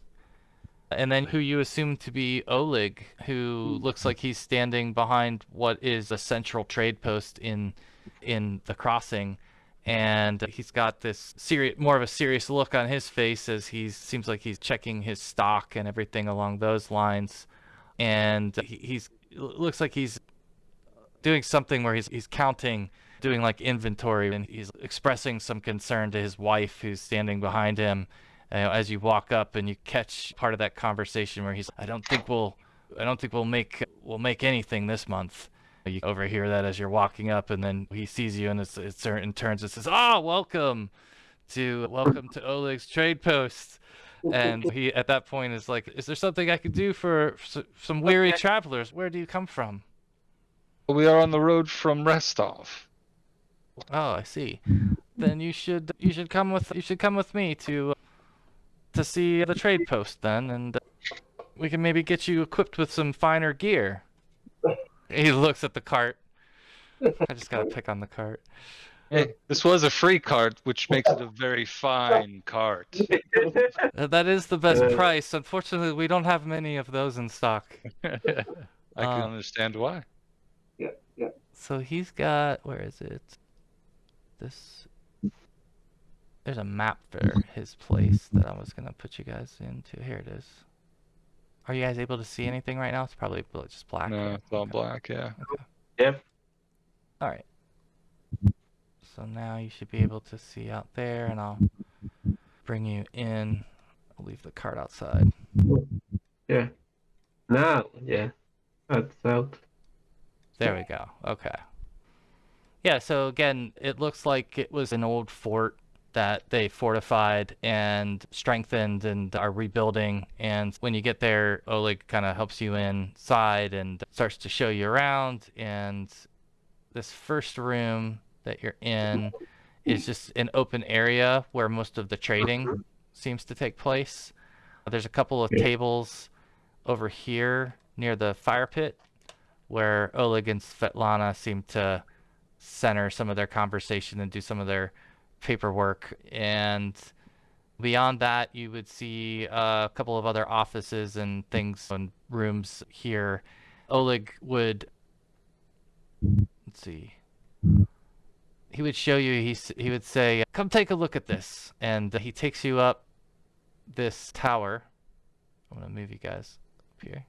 And then who you assume to be Oleg, who looks like he's standing behind what is a central trade post in the crossing. And he's got this more of a serious look on his face as seems like he's checking his stock and everything along those lines. And looks like he's doing something where he's counting, doing like inventory, and he's expressing some concern to his wife who's standing behind him. As you walk up and you catch part of that conversation where he's, I don't think we'll make anything this month. You overhear that as you're walking up, and then he sees you and it turns and says, welcome to Oleg's trade post. And he at that point is like, is there something I could do for some weary travelers? Where do you come from? We are on the road from Rostov. Oh, I see. Then you should come with me to see the trade post then, and we can maybe get you equipped with some finer gear. He looks at the cart. I just gotta pick on the cart. Hey, this was a free cart, which makes it a very fine cart. That is the best price. Unfortunately, we don't have many of those in stock. I can understand why. Yeah. So he's got, where is it? There's a map for his place that I was gonna put you guys into. Here it is. Are you guys able to see anything right now? It's probably just black. No, it's all black, yeah. Okay. Yep. All right. So now you should be able to see out there, and I'll bring you in. I'll leave the cart outside. Yeah. Now, yeah. That's out. There we go. Okay. Yeah, so again, it looks like it was an old fort that they fortified and strengthened and are rebuilding. And when you get there, Oleg kind of helps you inside and starts to show you around. And this first room that you're in is just an open area where most of the trading seems to take place. There's a couple of tables over here near the fire pit where Oleg and Svetlana seem to center some of their conversation and do some of their paperwork. And beyond that, you would see a couple of other offices and things and rooms here. Oleg would, let's see, he would show you, he would say, come take a look at this. And he takes you up this tower. I'm going to move you guys up here.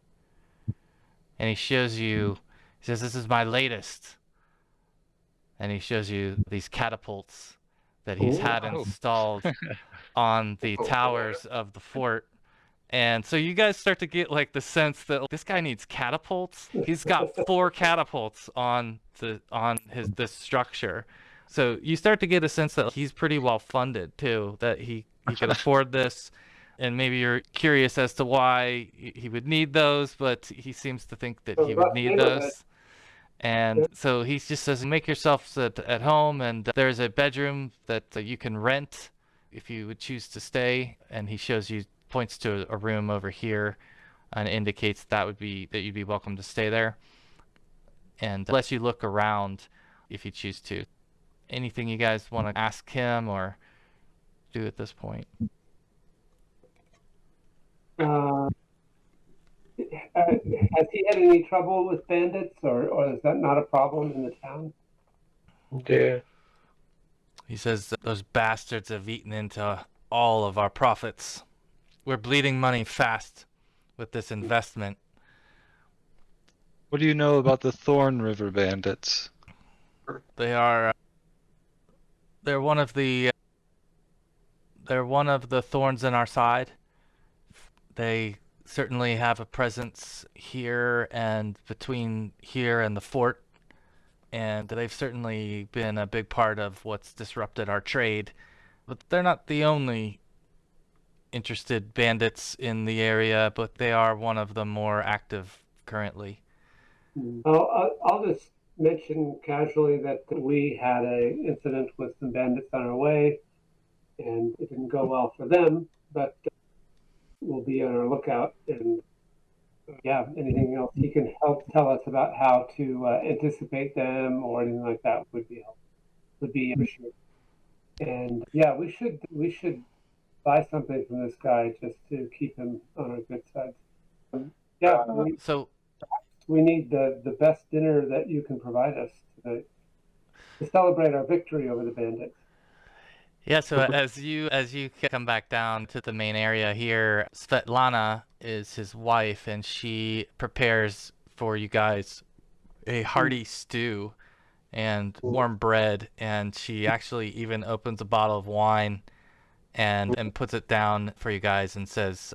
And he shows you, he says, this is my latest. And he shows you these catapults that he's had installed on the towers of the fort. And so you guys start to get like the sense that this guy needs catapults. He's got 4 catapults on this structure. So you start to get a sense that he's pretty well funded too, that he can afford this. And maybe you're curious as to why he would need those, but he seems to think that he would need those. And so he just says, make yourself at home, and there's a bedroom that you can rent if you would choose to stay. And he points to a room over here and indicates that you'd be welcome to stay there. And lets you look around if you choose to. Anything you guys want to ask him or do at this point? Has he had any trouble with bandits, or is that not a problem in the town? Yeah. He says that those bastards have eaten into all of our profits. We're bleeding money fast with this investment. What do you know about the Thorn River Bandits? They are they're one of the thorns in our side. They certainly have a presence here and between here and the fort, and they've certainly been a big part of what's disrupted our trade. But they're not the only interested bandits in the area, but they are one of the more active currently. I'll just mention casually that we had a incident with some bandits on our way, and it didn't go well for them, but we'll be on our lookout. And yeah, anything else he can help tell us about how to anticipate them or anything like that would be helpful. Would be appreciated. And yeah, we should buy something from this guy just to keep him on our good side. Yeah, we need the best dinner that you can provide us to celebrate our victory over the bandits. Yeah, so as you come back down to the main area here, Svetlana is his wife, and she prepares for you guys a hearty stew and warm bread, and she actually even opens a bottle of wine and puts it down for you guys and says,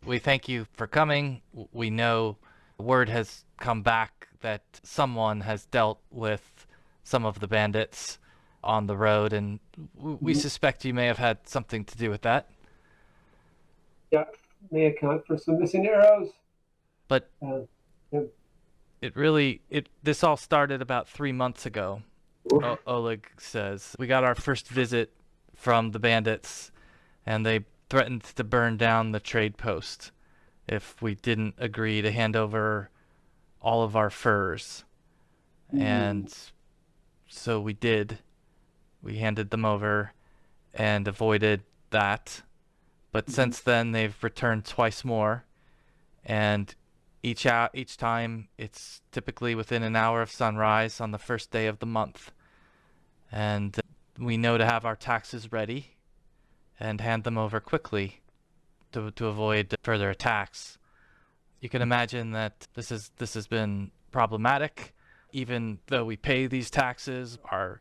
"We thank you for coming. We know word has come back that someone has dealt with some of the bandits on the road, and we suspect you may have had something to do with that." Yeah, may account for some missing arrows. But yeah. This all started about 3 months ago. Oleg says, "We got our first visit from the bandits, and they threatened to burn down the trade post if we didn't agree to hand over all of our furs." And so we did. We handed them over and avoided that. But since then, they've returned twice more, and each time it's typically within an hour of sunrise on the first day of the month. And we know to have our taxes ready and hand them over quickly to avoid further attacks. You can imagine that this has been problematic. Even though we pay these taxes, our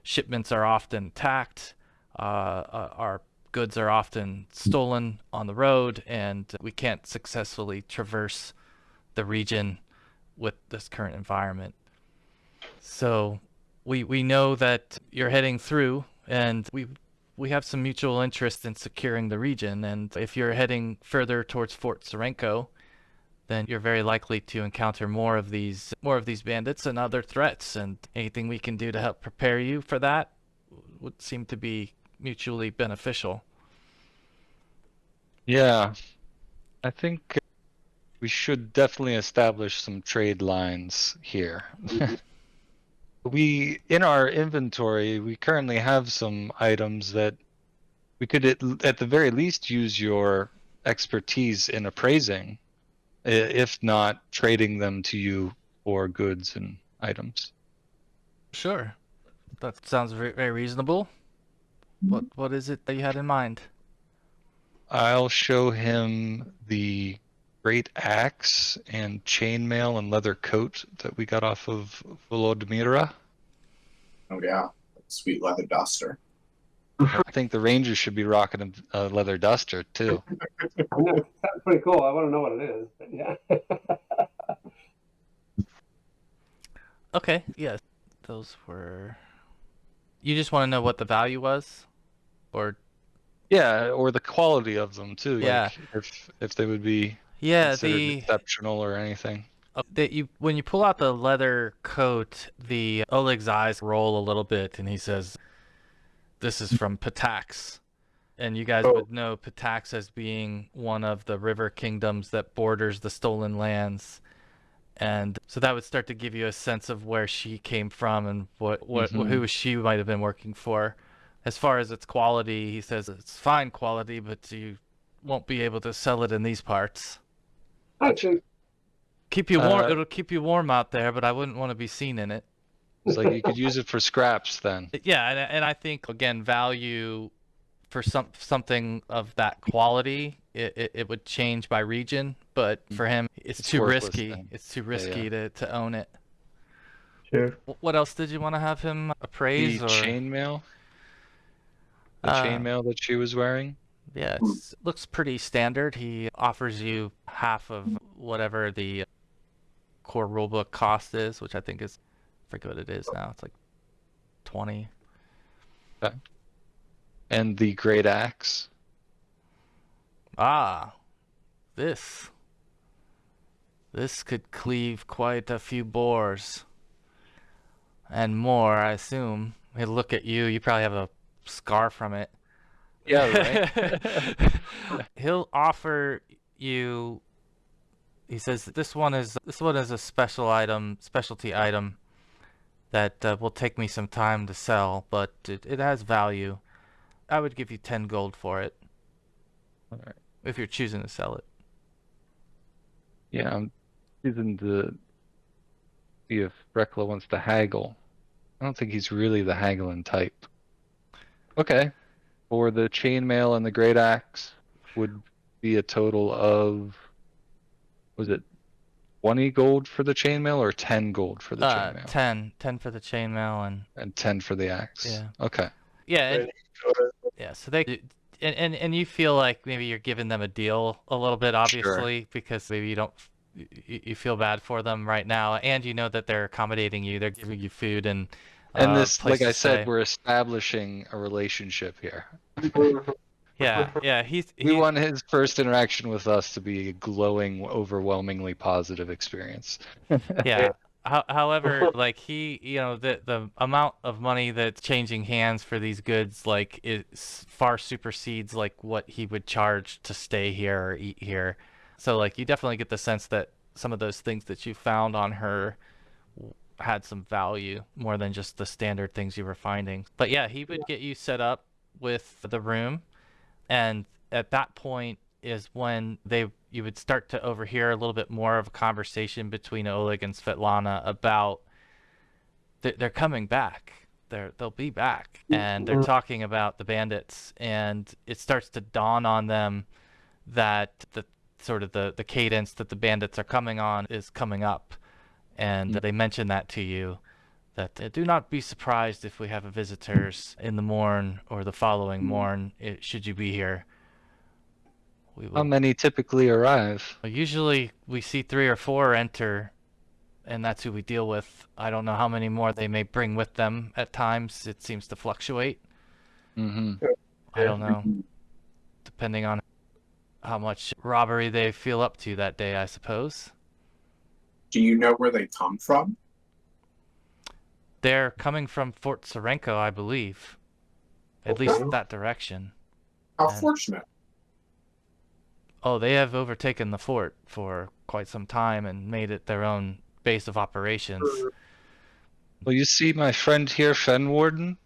shipments are often attacked, our goods are often stolen on the road, and we can't successfully traverse the region with this current environment. So we know that you're heading through, and we have some mutual interest in securing the region, and if you're heading further towards Fort Serenko, then you're very likely to encounter more of these bandits and other threats, and anything we can do to help prepare you for that would seem to be mutually beneficial. Yeah, I think we should definitely establish some trade lines here. In our inventory, we currently have some items that we could at the very least use your expertise in appraising, if not trading them to you for goods and items. Sure. That sounds very, very reasonable. What is it that you had in mind? I'll show him the great axe and chainmail and leather coat that we got off of Volodymyra. Oh yeah, sweet leather duster. I think the Rangers should be rocking a leather duster too. I know, it sounds pretty cool. I want to know what it is, but yeah. Okay, yes. Those were... You just want to know what the value was? Or... Yeah, or the quality of them too. Yeah. Like if they would be considered exceptional or anything. When you pull out the leather coat, the Oleg's eyes roll a little bit, and he says, "This is from Patax." And you guys would know Patax as being one of the river kingdoms that borders the stolen lands. And so that would start to give you a sense of where she came from and who she might have been working for. As far as its quality, he says it's fine quality, but you won't be able to sell it in these parts. Actually, Keep you warm. It'll keep you warm out there, but I wouldn't want to be seen in it. It's like you could use it for scraps then. Yeah, and I think again value for something of that quality, it would change by region, but for him it's too worthless risky. then. It's too risky to own it. Sure. What else did you want to have him appraise? The or chainmail? The chainmail that she was wearing? Yeah, it looks pretty standard. He offers you half of whatever the core rulebook cost is, which I think is, I forget what it is now. It's like 20. Okay. And the great axe? Ah, this could cleave quite a few boars. And more, I assume. He'll look at you. You probably have a scar from it. Yeah, right. He'll offer you. He says this one is a specialty item that will take me some time to sell, but it has value. I would give you 10 gold for it. All right. If you're choosing to sell it. Yeah, I'm choosing to see if Rekla wants to haggle. I don't think he's really the haggling type. Okay. For the chainmail and the great axe would be a total of, was it 20 gold for the chainmail or 10 gold for the chainmail? 10 for the chainmail And 10 for the axe. Yeah. Okay. Yeah. Yeah, so they and you feel like maybe you're giving them a deal a little bit, obviously, because maybe you feel bad for them right now, and you know that they're accommodating you, they're giving you food and this, place like to I said, stay. we're establishing a relationship here. Yeah, We want his first interaction with us to be a glowing, overwhelmingly positive experience. yeah. However, like the amount of money that's changing hands for these goods, like, is far supersedes like what he would charge to stay here or eat here. So like you definitely get the sense that some of those things that you found on her had some value more than just the standard things you were finding. But yeah, he would get you set up with the room, and at that point is when you would start to overhear a little bit more of a conversation between Oleg and Svetlana about they're coming back. They'll be back, and they're talking about the bandits, and it starts to dawn on them that the cadence that the bandits are coming on is coming up, and they mention that to you, that do not be surprised if we have visitors in the morn or the following morn, should you be here. How many typically arrive? Usually we see 3 or 4 enter, and that's who we deal with. I don't know how many more they may bring with them. At times it seems to fluctuate. Mm-hmm. I don't know, depending on how much robbery they feel up to that day, I suppose. Do you know where they come from? They're coming from Fort Serenko, I believe. At least that direction. How fortunate. Oh, they have overtaken the fort for quite some time and made it their own base of operations. Well, you see my friend here, Fenwarden?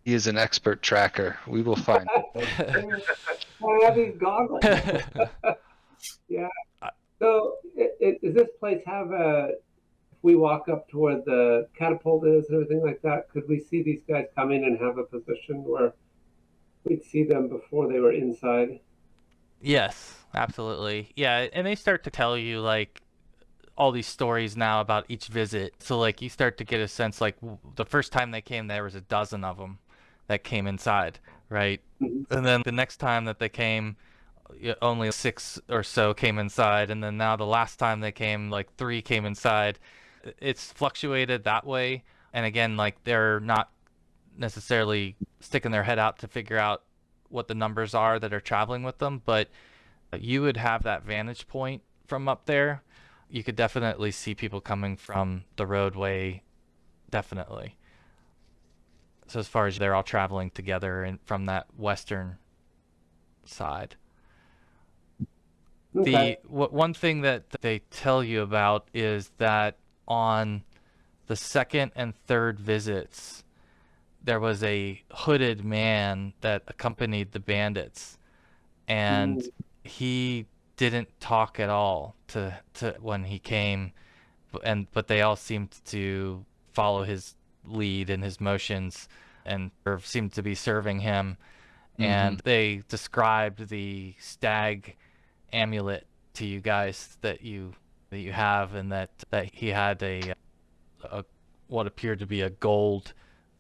He is an expert tracker. We will find him. I have these goggles. Yeah. So, does this place have if we walk up toward the catapult is and everything like that, could we see these guys come in and have a position where we'd see them before they were inside? Yes, absolutely. Yeah, and they start to tell you like all these stories now about each visit. So like you start to get a sense like the first time they came, there was a dozen of them that came inside, right? Mm-hmm. And then the next time that they came, only 6 or so came inside, and then now the last time they came, like 3 came inside. It's fluctuated that way, and again, like they're not necessarily sticking their head out to figure out what the numbers are that are traveling with them, but you would have that vantage point from up there. You could definitely see people coming from the roadway, definitely. So as far as they're all traveling together and from that western side. Okay. One thing that they tell you about is that on the second and third visits, there was a hooded man that accompanied the bandits, and he didn't talk at all to when he came, but they all seemed to follow his lead in his motions and seemed to be serving him. And they described the stag amulet to you guys that you have, and that he had a what appeared to be a gold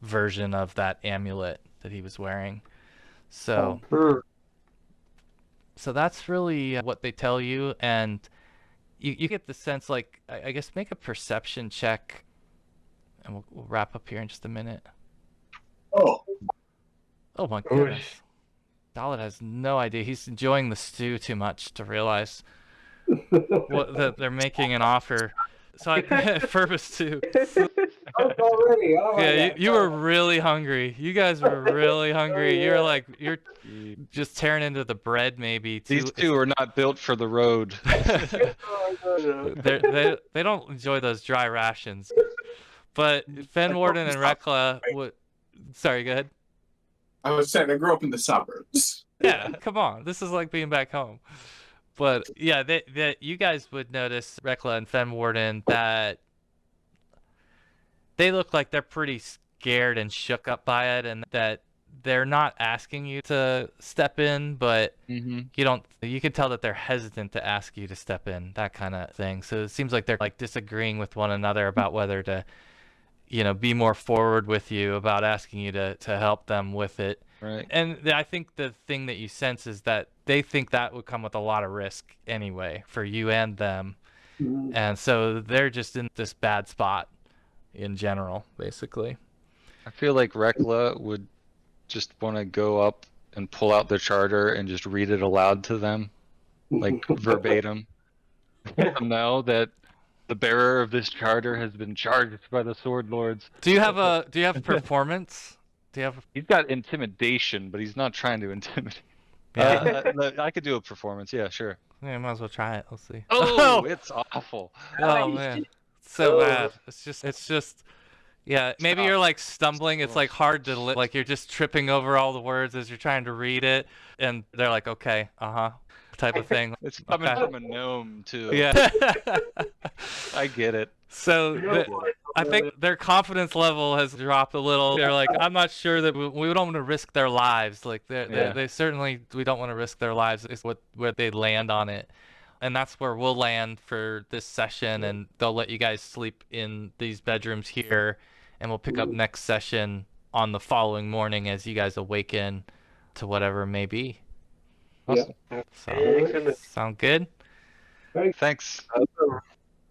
version of that amulet that he was wearing. So so that's really what they tell you, and you get the sense, like, I guess make a perception check, and we'll wrap up here in just a minute. Oh, Oh my goodness. Dalit has no idea. He's enjoying the stew too much to realize that they're making an offer. So I purpose too. Already. Oh my Yeah, God. you were really hungry. You guys were really hungry. You're like, you're just tearing into the bread maybe. These two are not built for the road. They don't enjoy those dry rations. But Fenwarden and Rekla would. Sorry, go ahead. I was saying I grew up in the suburbs. Yeah, come on. This is like being back home. But yeah, you guys would notice, Rekla and Fenwarden, that they look like they're pretty scared and shook up by it, and that they're not asking you to step in, but you can tell that they're hesitant to ask you to step in, that kind of thing. So it seems like they're like disagreeing with one another about whether to, be more forward with you about asking you to help them with it. Right. And I think the thing that you sense is that they think that would come with a lot of risk anyway for you and them. And so they're just in this bad spot in general, basically. I feel like Rekla would just want to go up and pull out the charter and just read it aloud to them, like verbatim. Let them know that the bearer of this charter has been charged by the Sword Lords. Do you have performance? He's got intimidation, but he's not trying to intimidate. Yeah. I could do a performance. Yeah, sure. Yeah, might as well try it. Let's see. Oh, it's awful. Oh man, so bad. It's just. Yeah, maybe you're like stumbling. It's like hard to like you're just tripping over all the words as you're trying to read it, and they're like, okay, type of thing. It's coming from a gnome too. Yeah. I get it. So I think their confidence level has dropped a little. They're like, I'm not sure that we don't want to risk their lives. Like they certainly, we don't want to risk their lives. Is where they land on it. And that's where we'll land for this session, and they'll let you guys sleep in these bedrooms here, and we'll pick up next session on the following morning as you guys awaken to whatever may be. Awesome. So, sound good? Thanks.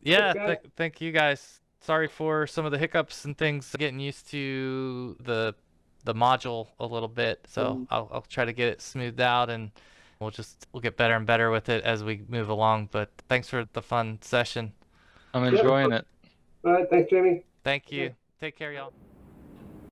Yeah, thank you guys. Sorry for some of the hiccups and things, getting used to the module a little bit. So I'll try to get it smoothed out, and we'll get better and better with it as we move along. But thanks for the fun session. I'm enjoying it. All right, thanks, Jamie. Thank you. Take care, y'all.